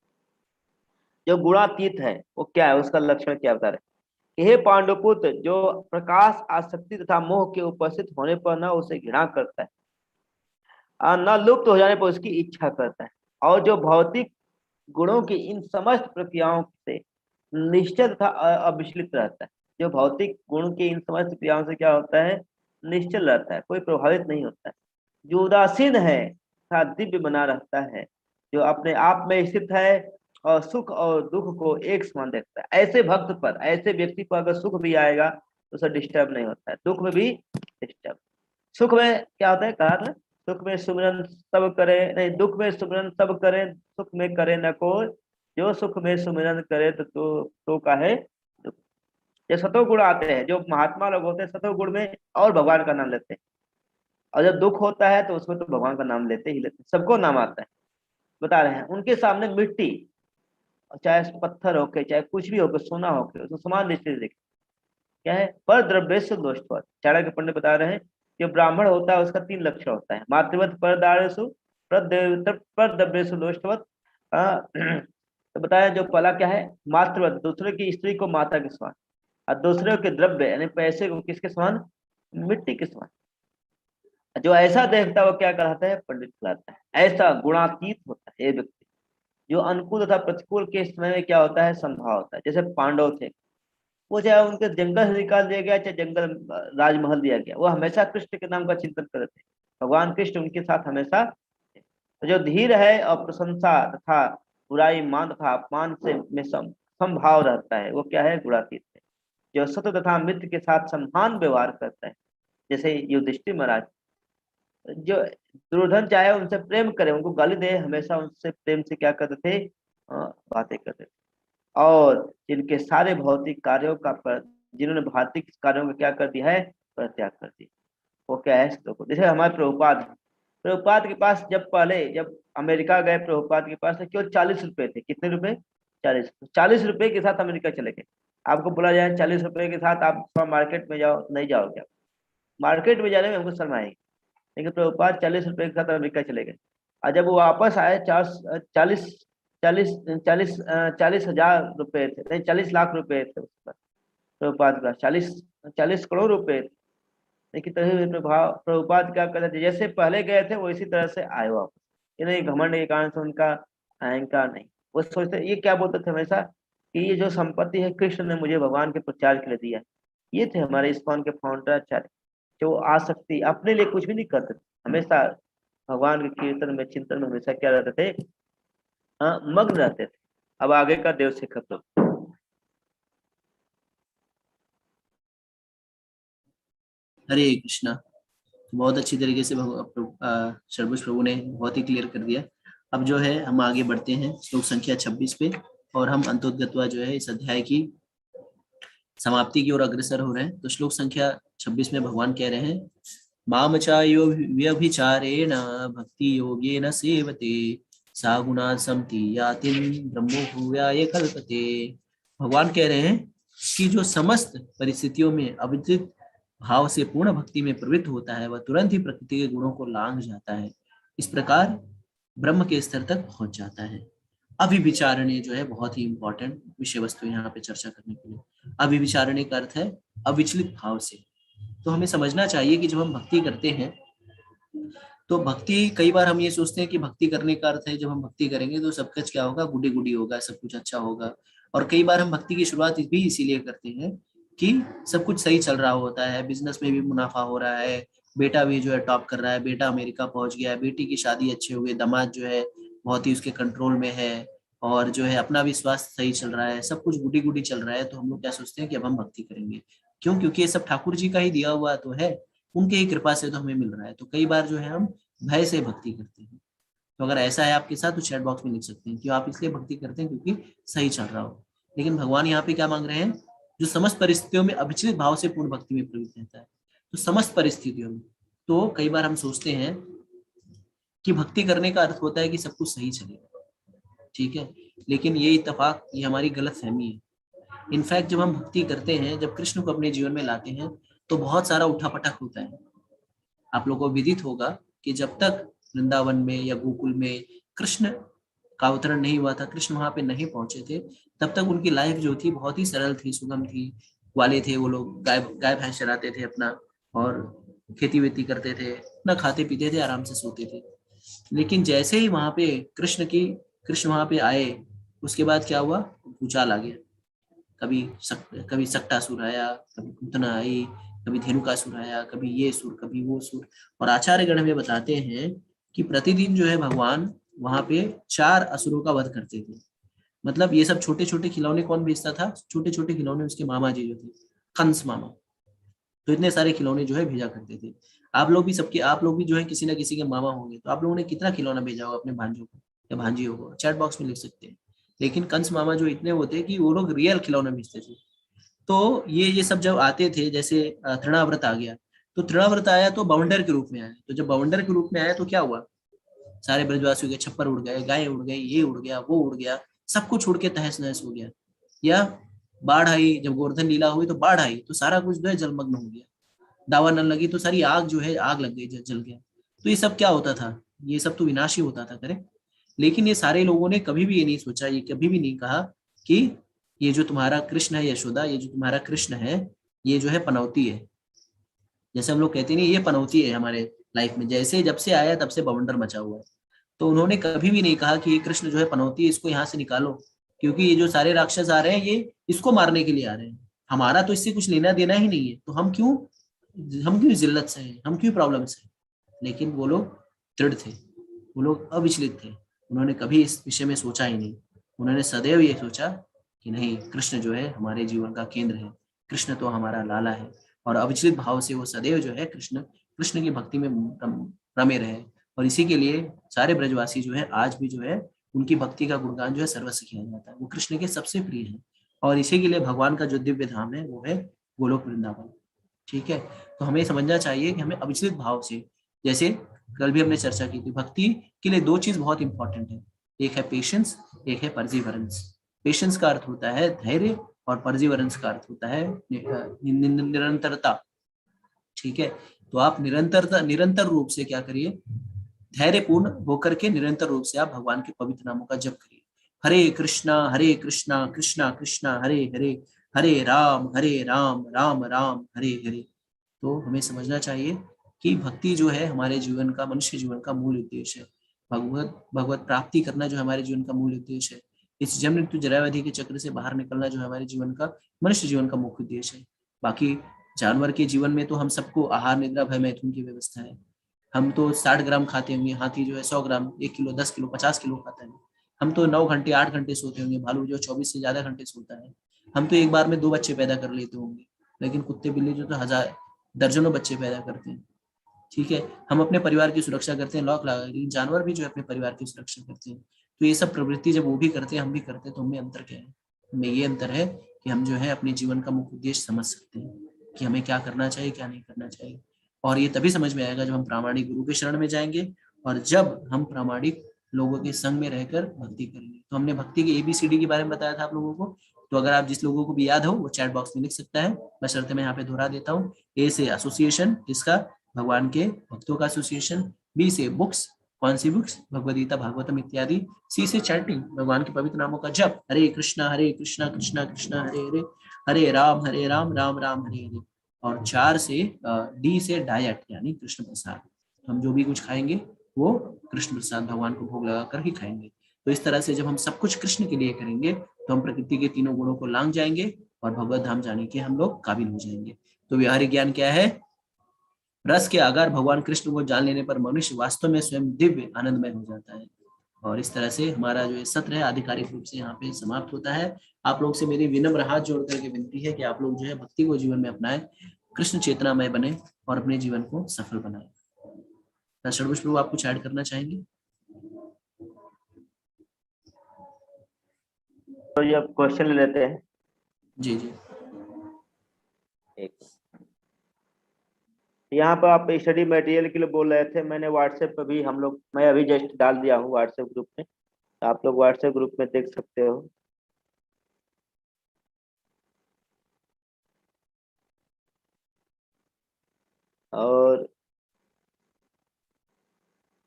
जो गुणातीत है वो क्या है, उसका लक्षण क्या बता रहे हैं कि हे पांडुपुत्र, जो प्रकाश आसक्ति तथा मोह के उपस्थित होने पर न उसे घृणा करता है, न लुप्त हो जाने पर उसकी इच्छा करता है, और जो भौतिक गुणों की इन समस्त प्रक्रियाओं से निश्चल तथा अविचलित रहता है। जो भौतिक गुण की इन समस्त क्रियाओं से क्या होता है, निश्चल रहता है, कोई प्रभावित नहीं होता है। जो उदासीन है तथा दिव्य बना रहता है, जो अपने आप में स्थित है और सुख और दुख को एक समान देखता है। ऐसे भक्त पर, ऐसे व्यक्ति पर अगर सुख भी आएगा तो उसे डिस्टर्ब नहीं होता है, दुख में भी डिस्टर्ब। सुख में क्या होता है, कहा था, सुख में सुमिरन सब करे, नहीं, दुख में सुमिरन सब करे, सुख में करे न कोई, जो सुख में सुमिरन करे तो काहे दुख। ये सतो गुण आते हैं, जो महात्मा लोग होते हैं सतो गुण में और भगवान का नाम लेते हैं, और जब दुख होता है तो उसमें तो भगवान का नाम लेते ही लेते हैं, सबको नाम आता है। बता रहे हैं उनके सामने मिट्टी, चाहे पत्थर होके, चाहे कुछ भी होके, सोना होके, उसको समान दृष्टि से देखे। क्या है, पर द्रव्येशु दोषवत्। चाणक्य पंडित बता रहे हैं, जो ब्राह्मण होता है उसका 3 लक्षण होता है, मातृवत परदारेषु, परद्रव्येषु दोषवत्। तो बताया जो पहला क्या है, मातृवत, दूसरे की स्त्री को माता के समान, और दूसरे के द्रव्य यानी पैसे को किसके समान, मिट्टी के समान। जो ऐसा देखता है वो क्या कहलाता है, पंडित कहलाता है। ऐसा गुणातीत होता है ये व्यक्ति, जो अनुकूल तथा प्रतिकूल के समय में क्या होता है, संभाव होता है। जैसे पांडव थे, वो चाहे उनके जंगल से निकाल दिया गया, चाहे जंगल राजमहल दिया गया, वो हमेशा कृष्ण के नाम का चिंतन करते थे। भगवान कृष्ण उनके साथ हमेशा थे। तो जो धीर है और प्रशंसा तथा बुराई मान तथा अपमान से में समभाव रहता है, वो क्या है, गुणातीत है। जो सत्य तथा मित्र के साथ सम्मान व्यवहार करता है, जैसे युधिष्ठिर महाराज, जो दुर्योधन चाहे उनसे प्रेम करे, उनको गाली दे, हमेशा उनसे प्रेम से क्या करते थे, बातें करते थे। और जिनके सारे भौतिक कार्यों का जिन्होंने भौतिक कार्यों का क्या कर दिया है, परित्याग कर दिया, वो क्या है, श्लोक। जैसे हमारे प्रभुपाद हैं, प्रभुपाद के पास जब पहले जब अमेरिका गए, प्रभुपाद के पास केवल 40 रुपए थे। कितने रुपए, 40 रुपए के साथ अमेरिका चले गए। आपको बोला जाए 40 रुपए के साथ आप थोड़ा मार्केट में जाओ, नहीं जाओगे आप, मार्केट में जाने में हमको शर्म आएगी। लेकिन प्रभुपाद 40 रुपए के साथ अमेरिका चले गए। और जब वो वापस आए, 40 चालीस चालीस 40,000 रुपए थे, नहीं 40 लाख रुपए थे उस पर, प्रभुपाद का 40 करोड़ रुपए थे। लेकिन तभी प्रभुपाद क्या करते थे, जैसे पहले गए थे वो इसी तरह से आए वापस। ये नहीं घमंड के कारण से उनका अहंकार नहीं, वो सोचते, ये क्या बोलते थे हमेशा कि ये जो संपत्ति है कृष्ण ने मुझे भगवान के प्रचार के लिए दिया है। ये थे हमारे इस्कॉन के फाउंडर आचार्य, जो आसक्ति अपने लिए कुछ भी नहीं करते थे, हमेशा भगवान के कीर्तन में चिंतन में हमेशा क्या रहते थे, मग्न रहते थे। अब आगे का देव शिखर तो हरे कृष्णा। बहुत अच्छी तरीके से शरबुज प्रभु ने बहुत ही क्लियर कर दिया। अब जो है हम आगे बढ़ते हैं श्लोक संख्या 26 पे, और हम अंतोदगत्वा जो है इस अध्याय की समाप्ति की ओर अग्रसर हो रहे हैं। तो श्लोक संख्या 26 में भगवान कह रहे हैं, माम चायो व्यभिचारेण भक्ति योगेन सेवते सा गुणा समति यातिन ब्रह्मो भूयाय कल्पते। भगवान कह रहे हैं कि जो समस्त परिस्थितियों में अविचलित भाव से पूर्ण भक्ति में प्रवृत्त होता है, वह तुरंत ही प्रकृति के गुणों को लांघ जाता है। इस प्रकार ब्रह्म के स्तर तक पहुंच जाता है। अभिविचारणे जो है बहुत ही इंपॉर्टेंट विषय वस्तु यहाँ पे चर्चा करने के लिए। अभिविचारणे का अर्थ है अविचलित भाव से। तो हमें समझना चाहिए कि जब हम भक्ति करते हैं, तो भक्ति, कई बार हम ये सोचते हैं कि भक्ति करने का अर्थ है जब हम भक्ति करेंगे तो सब कुछ क्या होगा, गुडी गुडी होगा, सब कुछ अच्छा होगा। और कई बार हम भक्ति की शुरुआत भी इसीलिए करते हैं कि सब कुछ सही चल रहा होता है, बिजनेस में भी मुनाफा हो रहा है, बेटा भी जो है टॉप कर रहा है, बेटा अमेरिका पहुंच गया है, बेटी की शादी अच्छी हो गई, दामाद जो है बहुत ही उसके कंट्रोल में है, और जो है अपना भी स्वास्थ्य सही चल रहा है, सब कुछ गुडी गुडी चल रहा है। तो हम लोग क्या सोचते हैं कि अब हम भक्ति करेंगे। क्यों? क्योंकि ये सब ठाकुर जी का ही दिया हुआ तो है, उनके ही कृपा से तो हमें मिल रहा है। तो कई बार जो है हम भय से भक्ति करते हैं। तो अगर ऐसा है आपके साथ तो चैट बॉक्स में लिख सकते हैं कि आप इसलिए भक्ति करते हैं क्योंकि सही चल रहा हो। लेकिन भगवान यहाँ पे क्या मांग रहे हैं, जो समस्त परिस्थितियों में अविचलित भाव से पूर्ण भक्ति में प्रवृत्त रहता है। तो समस्त परिस्थितियों में, तो कई बार हम सोचते हैं कि भक्ति करने का अर्थ होता है कि सब कुछ सही चलेगा, ठीक है, लेकिन ये इत्तेफाक, ये हमारी गलत फहमी है। इनफैक्ट जब हम भक्ति करते हैं, जब कृष्ण को अपने जीवन में लाते हैं, तो बहुत सारा उठापटक होता है। आप लोगों को विदित होगा कि जब तक वृंदावन में या गोकुल में कृष्ण का अवतरण नहीं हुआ था, कृष्ण वहां पे नहीं पहुंचे थे, तब तक उनकी लाइफ जो थी बहुत ही सरल थी, सुगम थी। वाले थे वो लोग, गाय गाय भैंस चराते थे अपना, और खेती वेती करते थे, अपना खाते पीते थे, आराम से सोते थे। लेकिन जैसे ही वहां पे कृष्ण वहां पे आए, उसके बाद क्या हुआ, भूचाल आ गया। कभी सक्टासुर आया, कभी पूतना आई, कभी धेनुकासुर आया, कभी ये सुर, कभी वो सुर। और आचार्य गण में बताते हैं कि प्रतिदिन जो है भगवान वहां पे 4 असुरों का वध करते थे। मतलब ये सब छोटे छोटे खिलौने कौन भेजता था, छोटे छोटे खिलौने उसके मामा जी जो थे, कंस मामा। तो इतने सारे खिलौने जो है भेजा करते थे। आप लोग भी जो है किसी ना किसी के मामा होंगे, तो आप लोगों ने कितना खिलौना भेजा होगा अपने भांजों को या भांजियों को, चैट बॉक्स में लिख सकते हैं। लेकिन कंस मामा जो इतने होते कि वो लोग रियल खिलौने भेजते थे। तो ये सब जब आते थे, जैसे तृणाव्रत आ गया, तो तृणाव्रत आया तो बाउंडर के रूप में आया। तो जब बाउंडर के रूप में आया तो क्या हुआ, सारे ब्रजवासियों के छप्पर उड़ गए, गाय उड़ गई, ये उड़ गया, वो उड़ गया, सब कुछ उड़ के तहस नहस हो गया। या बाढ़ आई, जब गोवर्धन लीला हुई तो बाढ़ आई, तो सारा कुछ जो है जलमग्न हो गया। दावानल लगी तो सारी आग जो है, आग लग गई, जल गया। तो ये सब क्या होता था, ये सब तो विनाशी होता था, करें। लेकिन ये सारे लोगों ने कभी भी ये नहीं सोचा, ये कभी भी नहीं कहा कि ये जो तुम्हारा कृष्ण है यशोदा, ये जो तुम्हारा कृष्ण है, ये जो है पनौती है। जैसे हम लोग कहते नहीं, ये पनौती है हमारे लाइफ में, जैसे जब से आया तब से बवंडर मचा हुआ है। तो उन्होंने कभी भी नहीं कहा कि ये कृष्ण जो है पनौती है, इसको यहाँ से निकालो, क्योंकि ये जो सारे राक्षस आ रहे हैं ये इसको मारने के लिए आ रहे हैं, हमारा तो इससे कुछ लेना देना ही नहीं है, तो हम क्यों जिल्लत से हैं, हम क्यों प्रॉब्लम से हैं। लेकिन वो लोग दृढ़ थे, वो लोग अविचलित थे, उन्होंने कभी इस विषय में सोचा ही नहीं। उन्होंने सदैव ये सोचा कि नहीं, कृष्ण जो है हमारे जीवन का केंद्र है, कृष्ण तो हमारा लाला है। और अविचलित भाव से वो सदैव जो है कृष्ण कृष्ण की भक्ति में रमे रहे। और इसी के लिए सारे ब्रजवासी जो है आज भी जो है उनकी भक्ति का गुणगान जो है सर्वस्व किया जाता है, वो कृष्ण के सबसे प्रिय है। और इसी के लिए भगवान का जो दिव्य धाम है वो है गोलोक वृंदावन। ठीक है, तो हमें समझना चाहिए कि हमें अविचलित भाव से, जैसे कल भी हमने चर्चा की थी, भक्ति के लिए दो चीज बहुत इंपॉर्टेंट है, एक है पेशेंस, एक है परजीवरेंस। पेशेंस का अर्थ होता है धैर्य, और परजीवरेंस का अर्थ होता है निरंतरता। ठीक है, तो आप निरंतर रूप से क्या करिए, धैर्यपूर्ण होकर के निरंतर रूप से आप भगवान के पवित्र नामों का जप करिए। हरे कृष्णा कृष्णा कृष्णा हरे हरे, हरे राम राम राम हरे हरे। तो हमें समझना चाहिए कि भक्ति जो है हमारे जीवन का, मनुष्य जीवन का मूल उद्देश्य है। भगवत भगवत प्राप्ति करना जो हमारे जीवन का मूल उद्देश्य है। इस जन्म मृत्यु जराव्याधि के चक्र से बाहर निकलना जो हमारे जीवन का, मनुष्य जीवन का मुख्य उद्देश्य है। बाकी जानवर के जीवन में तो हम सबको आहार निद्रा भय मैथुन की व्यवस्था है। हम तो 60 ग्राम खाते होंगे, हाथी जो है 100 ग्राम, 1 किलो, 10 किलो, 50 किलो खाता है। हम तो 9 घंटे 8 घंटे सोते होंगे, भालू जो 24 से ज्यादा घंटे सोता है। हम तो एक बार में 2 बच्चे पैदा कर लेते होंगे, लेकिन कुत्ते बिल्ली जो तो हजार दर्जनों बच्चे पैदा करते हैं। ठीक है, हम अपने परिवार की सुरक्षा करते हैं लॉक लगा, लेकिन जानवर भी जो है अपने परिवार की सुरक्षा करते हैं। तो ये सब प्रवृत्ति जब वो भी करते हैं हम भी करते हैं, तो हमें अंतर क्या है? हमें ये अंतर है कि हम जो है अपने जीवन का मुख्य उद्देश्य समझ सकते हैं कि हमें क्या करना चाहिए क्या नहीं करना चाहिए। और ये तभी समझ में आएगा जब हम प्रामाणिक गुरु के शरण में जाएंगे, और जब हम प्रामाणिक लोगों के संग में रहकर भक्ति करेंगे। तो हमने भक्ति के ABCD के बारे में बताया था आप लोगों को। तो अगर आप जिस लोगों को भी याद हो वो चैट बॉक्स में लिख सकता है, बशर्ते मैं यहाँ पे दोहरा देता हूँ। A से एसोसिएशन, किसका? भगवान के भक्तों का एसोसिएशन। B से बुक्स, कौन सी बुक्स? भगवद गीता, भागवतम इत्यादि। C से चैंटिंग, भगवान के पवित्र नामों का जप, हरे कृष्णा कृष्णा कृष्णा हरे हरे, हरे राम राम राम हरे हरे। और 4 से D से डाइट, यानी कृष्ण प्रसाद। हम जो भी कुछ खाएंगे वो कृष्ण प्रसाद भगवान को भोग लगा कर ही खाएंगे। तो इस तरह से जब हम सब कुछ कृष्ण के लिए करेंगे तो हम प्रकृति के तीनों गुणों को लांग जाएंगे और भगवत धाम जाने के हम लोग काबिल हो जाएंगे। तो व्यवहारिक ज्ञान क्या है? रस के आगार भगवान कृष्ण को जान लेने पर मनुष्य वास्तव में स्वयं दिव्य आनंदमय हो जाता है। और इस तरह से हमारा जो ये सत्र है आधिकारिक रूप से यहाँ पे समाप्त होता है। आप लोग से मेरी विनम्र हाथ जोड़ करके विनती है कि आप लोग जो है भक्ति को जीवन में अपनाएं, कृष्ण चेतनामय बने और अपने जीवन को सफल बनाए। षडभुज प्रभु आप कुछ ऐड करना चाहेंगे? तो ये अब क्वेश्चन ले लेते हैं। जी जी। एक यहाँ पर आप स्टडी मटेरियल के लिए बोल रहे थे, मैंने व्हाट्सएप पर भी मैं अभी जस्ट डाल दिया हूँ व्हाट्सएप ग्रुप में, आप लोग व्हाट्सएप ग्रुप में देख सकते हो। और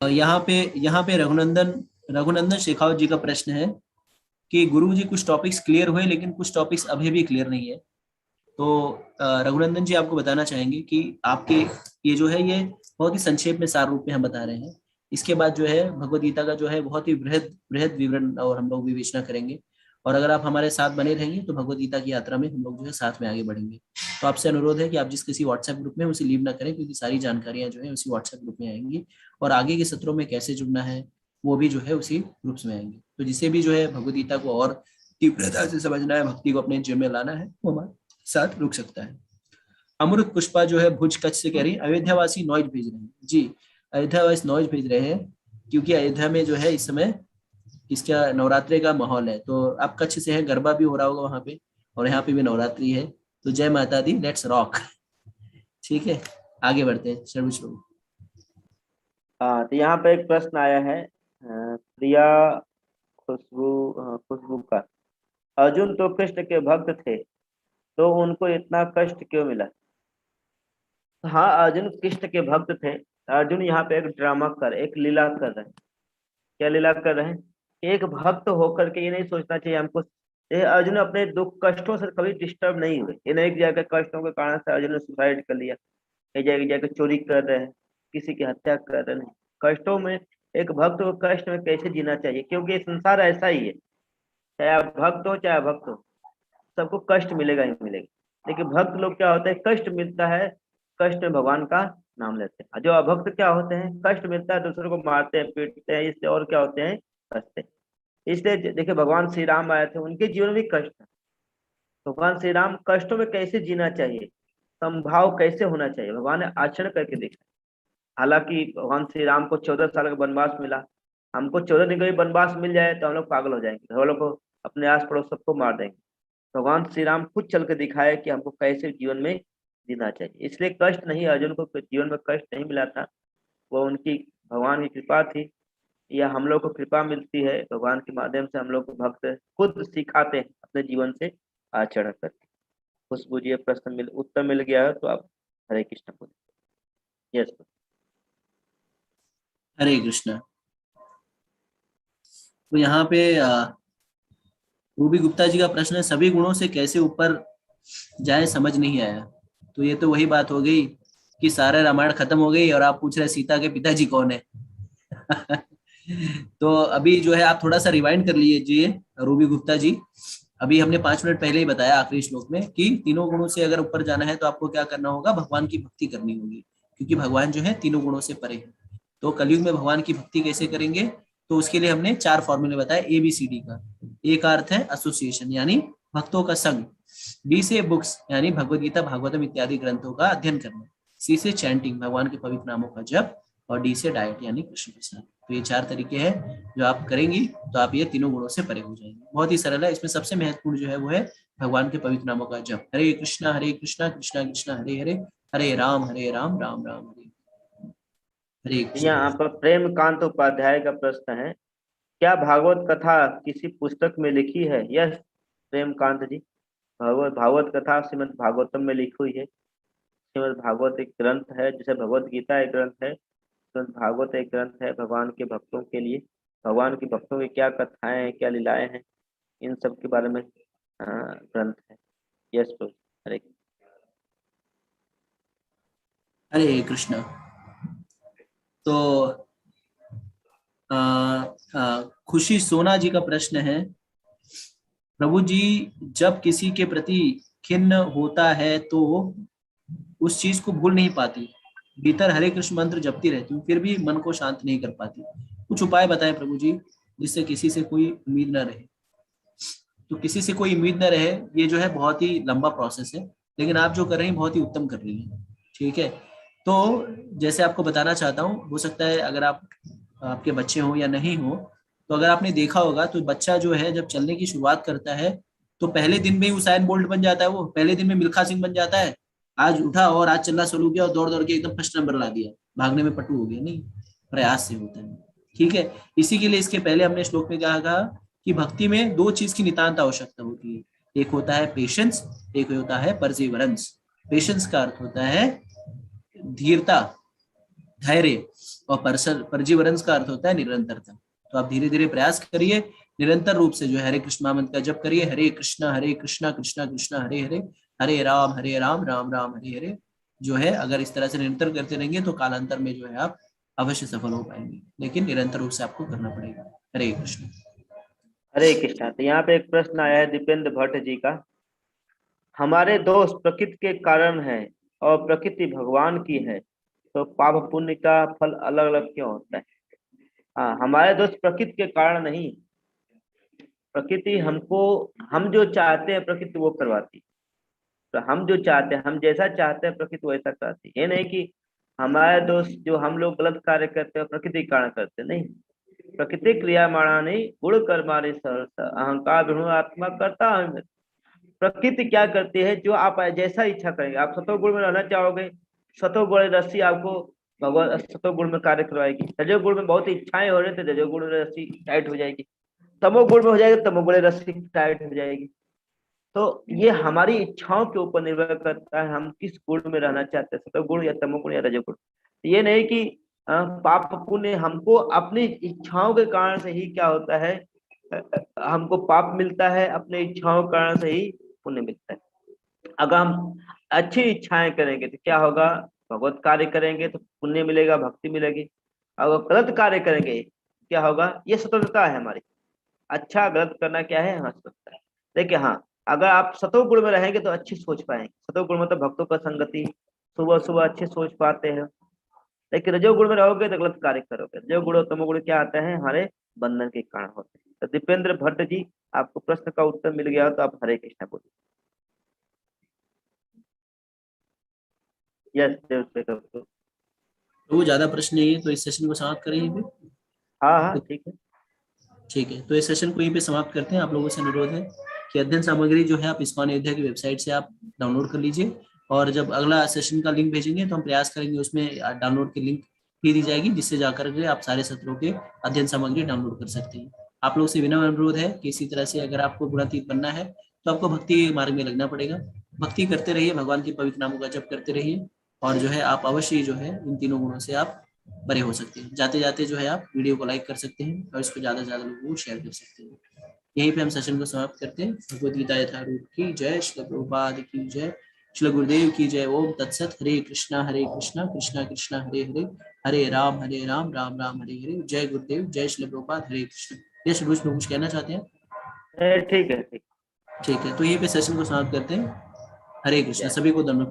यहाँ पे रघुनंदन शेखावत जी का प्रश्न है कि गुरु जी कुछ टॉपिक्स क्लियर हुए लेकिन कुछ टॉपिक्स अभी भी क्लियर नहीं है। तो रघुनंदन जी आपको बताना चाहेंगे कि आपके ये जो है ये बहुत ही संक्षेप में सार रूप में हम बता रहे हैं। इसके बाद जो है भगवद गीता का जो है बहुत ही बृहद बृहद विवरण और हम लोग विवेचना करेंगे। और अगर आप हमारे साथ बने रहेंगे तो भगवद गीता की यात्रा में हम लोग जो है साथ में आगे बढ़ेंगे। तो आपसे अनुरोध है कि आप जिस किसी व्हाट्सएप ग्रुप में उसे लीव ना करें, क्योंकि सारी जानकारियां जो है उसी व्हाट्सएप ग्रुप में आएंगी। और आगे के सत्रों में कैसे जुड़ना है वो भी जो है उसी ग्रुप्स में आएंगे। तो जिसे भी जो है भगवद गीता को और तीव्रता से समझना है, भक्ति को अपने जीवन में लाना है, वो हमारे साथ रुक सकता है। अमृत पुष्पा जो है भुज कच्छ से कह रही है अयोध्यावासी नॉइज भेज रहे हैं। जी, अयोध्यावासी नॉइज भेज रहे हैं क्योंकि अयोध्या में जो है इस समय इसका नवरात्रि का माहौल है। तो आप कच्छ से हैं, गरबा भी हो रहा होगा वहां पे, और यहाँ पे भी नवरात्रि है। तो जय माता दी, लेट्स रॉक। ठीक है, आगे बढ़ते हैं सर्विस प्रभु। हाँ, तो यहाँ पे एक प्रश्न आया है प्रिया खुशबू का, अर्जुन तो कृष्ण के भक्त थे, तो उनको इतना कष्ट क्यों मिला? हाँ, अर्जुन कृष्ण के भक्त थे। अर्जुन यहाँ पे एक लीला कर रहे हैं। क्या लीला कर रहे हैं? एक भक्त होकर के ये नहीं सोचना चाहिए हमको, ये अर्जुन अपने दुख कष्टों से कभी डिस्टर्ब नहीं हुए। ये नहीं कि जाकर कष्टों के कारण से अर्जुन ने सुसाइड कर लिया, ये जाके जाकर चोरी कर रहे हैं, किसी की हत्या कर रहे हैं। कष्टों में एक भक्त को कष्ट में कैसे जीना चाहिए, क्योंकि ये संसार ऐसा ही है, चाहे आप भक्त हो चाहे अभक्त हो, सबको कष्ट मिलेगा ही मिलेगा। लेकिन भक्त लोग क्या होते हैं, कष्ट मिलता है, कष्ट में भगवान का नाम लेते हैं। और जो अभक्त क्या होते हैं, कष्ट मिलता है दूसरों को मारते हैं पीटते हैं, इससे और क्या होते हैं, हंसते हैं। इसलिए देखिए भगवान श्री राम आए थे, उनके जीवन में भी कष्ट था। भगवान श्री राम कष्टों में कैसे जीना चाहिए, संभाव कैसे होना चाहिए, भगवान ने आचरण करके देखा। हालांकि भगवान श्री राम को 14 साल का वनवास मिला, हमको 14 दिन का भी वनवास मिल जाए तो हम लोग पागल हो जाएंगे, घर वालों को अपने आस पड़ोस सबको मार देंगे। भगवान श्री राम खुद चल के दिखाए कि हमको कैसे जीवन में जीना चाहिए। इसलिए कष्ट नहीं, अर्जुन को जीवन में कष्ट नहीं मिला था, वो उनकी भगवान की कृपा थी, या हम लोग को कृपा मिलती है भगवान के माध्यम से, हम लोग को भक्त खुद सिखाते हैं अपने जीवन से आचरण करके। खुशबू जी, ये प्रश्न उत्तर मिल गया है तो आप हरे कृष्ण बोलिए। यस। हरे कृष्ण। तो यहाँ पे रूबी गुप्ता जी का प्रश्न है, सभी गुणों से कैसे ऊपर जाए समझ नहीं आया। तो ये तो वही बात हो गई कि सारा रामायण खत्म हो गई और आप पूछ रहे सीता के पिताजी कौन है। तो अभी जो है आप थोड़ा सा रिवाइंड कर लीजिए रूबी गुप्ता जी। अभी हमने 5 मिनट पहले ही बताया आखिरी श्लोक में कि तीनों गुणों से अगर ऊपर जाना है तो आपको क्या करना होगा, भगवान की भक्ति करनी होगी, क्योंकि भगवान जो है तीनों गुणों से परे है। तो कलयुग में भगवान की भक्ति कैसे करेंगे, तो उसके लिए हमने 4 फॉर्मूले बताए ABCD का। ए का अर्थ है एसोसिएशन यानी भक्तों का संग, बी से बुक्स यानी भगवत गीता भागवतम इत्यादि ग्रंथों का अध्ययन करना, सी से चैंटिंग भगवान के पवित्र नामों का जप, और डी से डाइट यानी कृष्ण प्रसाद। तो ये 4 तरीके हैं जो आप करेंगी तो आप ये तीनों गुणों से परे हो जाएंगे। बहुत ही सरल है, इसमें सबसे महत्वपूर्ण जो है वो है भगवान के पवित्र नामों का जप। हरे कृष्णा कृष्णा कृष्णा हरे हरे, हरे राम राम राम हरे हरे। कृष्ण। यहाँ पर प्रेमकांत उपाध्याय का प्रश्न है, क्या भागवत कथा किसी पुस्तक में लिखी है? यस प्रेमकांत जी, भागवत भागवत कथा श्रीमद् भागवतम में लिखी हुई है। श्रीमद् भागवत एक ग्रंथ है, जैसे भगवत गीता एक ग्रंथ है, श्रीमद् भागवत एक ग्रंथ है भगवान के भक्तों के लिए। भगवान के भक्तों की क्या कथाएं हैं, क्या लीलाएं हैं, इन सब के बारे में ग्रंथ है। यस प्रभु, हरे। हरे कृष्ण। तो खुशी सोना जी का प्रश्न है, प्रभु जी जब किसी के प्रति खिन्न होता है तो उस चीज को भूल नहीं पाती, भीतर हरे कृष्ण मंत्र जपती रहती हूँ फिर भी मन को शांत नहीं कर पाती, कुछ उपाय बताएं प्रभु जी जिससे किसी से कोई उम्मीद न रहे। तो किसी से कोई उम्मीद न रहे, ये जो है बहुत ही लंबा प्रोसेस है, लेकिन आप जो कर रही हैं बहुत ही उत्तम कर रही हैं। ठीक है, तो जैसे आपको बताना चाहता हूँ, हो सकता है अगर आप आपके बच्चे हो या नहीं हो, तो अगर आपने देखा होगा तो बच्चा जो है जब चलने की शुरुआत करता है तो पहले दिन में ही उसाइन बोल्ट बन जाता है, वो पहले दिन में मिल्खा सिंह बन जाता है, आज उठा और आज चलना शुरू किया और दौड़ दौड़ के एकदम फर्स्ट नंबर ला दिया, भागने में पटु हो गया, नहीं, प्रयास से होता है। ठीक है, इसी के लिए इसके पहले हमने श्लोक में कहा कि भक्ति में 2 चीज की नितांत आवश्यकता होती है, एक होता है पेशेंस, एक होता है परसिवरेंस। पेशेंस का अर्थ होता है धीरता, धैर्य, और परजीवरेंस का अर्थ होता है निरंतरता। तो आप धीरे धीरे प्रयास करिए, निरंतर रूप से जो है हरे कृष्ण मंत्र का जप करिए, हरे कृष्णा कृष्णा कृष्णा हरे हरे, हरे राम राम हरे हरे। जो है अगर इस तरह से निरंतर करते रहेंगे तो कालांतर में जो है आप अवश्य सफल हो पाएंगे, लेकिन निरंतर रूप से आपको करना पड़ेगा। हरे कृष्ण। हरे कृष्णा। तो यहाँ पे एक प्रश्न आया है दीपेंद्र भट्ट जी का, हमारे दोष प्रकृति के कारण है और प्रकृति भगवान की है, तो पाप पुण्य का फल अलग अलग क्यों होता है? हाँ, हमारे दोष प्रकृति के कारण नहीं, प्रकृति हमको, हम जो चाहते हैं प्रकृति वो करवाती है। तो हम जो चाहते हैं, हम जैसा चाहते हैं प्रकृति वैसा करती है। ये नहीं कि हमारे दोस्त जो हम लोग गलत कार्य करते हैं प्रकृति के कारण करते हैं, नहीं। प्रकृति क्रिया माणा नहीं, गुण कर्माणि सहर्ष अहंकार विष्णु आत्मा करता है। प्रकृति क्या करती है, जो आप जैसा इच्छा करेंगे, आप सतोगुण में रहना चाहोगे, सतोगुण रस्सी आपको भगवान सतोगुण में कार्य करवाएगी। रजोगुण में बहुत इच्छाएं हो रही, तो रजोगुण में रस्सी टाइट हो जाएगी, तमोगुण में हो जाएगी, तमोगुण रस्सी टाइट हो जाएगी। तो ये हमारी इच्छाओं के ऊपर निर्भर करता है, हम किस गुण में रहना चाहते हैं, सतोगुण या तमोगुण या रजोगुण। ये नहीं कि पाप पुण्य हमको अपनी इच्छाओं के कारण से ही क्या होता है, हमको पाप मिलता है, अपने इच्छाओं के कारण से ही पुण्य मिलता है। अगर हम अच्छी इच्छाएं करेंगे तो क्या होगा, भगवत कार्य करेंगे तो पुण्य मिलेगा, भक्ति मिलेगी। अगर गलत कार्य करेंगे क्या होगा, ये स्वतंत्रता है हमारी। अच्छा गलत करना क्या है, हमारी स्वतंत्रता है। देखिए हाँ, अगर आप सतोगुण में रहेंगे तो अच्छी सोच पाएंगे। सतोगुण मतलब भक्तों का संगति, सुबह सुबह अच्छी सोच पाते हैं। लेकिन रजोगुण में रहोगे तो गलत कार्य करोगे। रजोगुण और तमोगुण क्या आता है, हमारे बंधन के कारण होते हैं। तो दीपेंद्र भट्ट जी, आपको प्रश्न का उत्तर मिल गया हो तो आप हरे कृष्णा बोलिए। यस देव। तो ज्यादा प्रश्न नहीं है, तो इस सेशन को समाप्त करें यहीं पे। हाँ हाँ ठीक है। ठीक है, तो इस सेशन को यहीं पे समाप्त करते हैं। आप लोगों से अनुरोध है कि अध्ययन सामग्री जो है आप इस्कॉन अयोध्या की वेबसाइट से आप डाउनलोड कर लीजिए, और जब अगला सेशन का लिंक भेजेंगे तो हम प्रयास करेंगे उसमें डाउनलोड की लिंक भी दी जाएगी, जिससे जाकर के आप सारे सत्रों के अध्ययन सामग्री डाउनलोड कर सकते हैं। आप लोग से विनम्र अनुरोध है कि इसी तरह से अगर आपको गुणातीत बनना है तो आपको भक्ति मार्ग में लगना पड़ेगा। भक्ति करते रहिए, भगवान के पवित्र नामों का जप करते रहिए, और जो है आप अवश्य जो है इन तीनों गुणों से आप बड़े हो सकते हैं। जाते जाते जो है आप वीडियो को लाइक कर सकते हैं और इसको ज्यादा से ज्यादा लोगों को शेयर कर सकते हैं। यहीं पे हम सेशन को समाप्त करते हैं। भगवद गीता यथारूप की जय, श्री प्रभुपाद की जय, श्री गुरुदेव की जय। ओम तत्सत। हरे कृष्णा कृष्णा कृष्णा हरे हरे, हरे राम राम राम हरे हरे। जय गुरुदेव, जय श्री प्रभुपाद, हरे कृष्ण। ये शुभ कुछ कहना चाहते हैं? ठीक है ठीक। ठीक है, तो यहीं पे सेशन को समाप्त करते हैं। हरे कृष्ण, जय। सभी को धन्यवाद।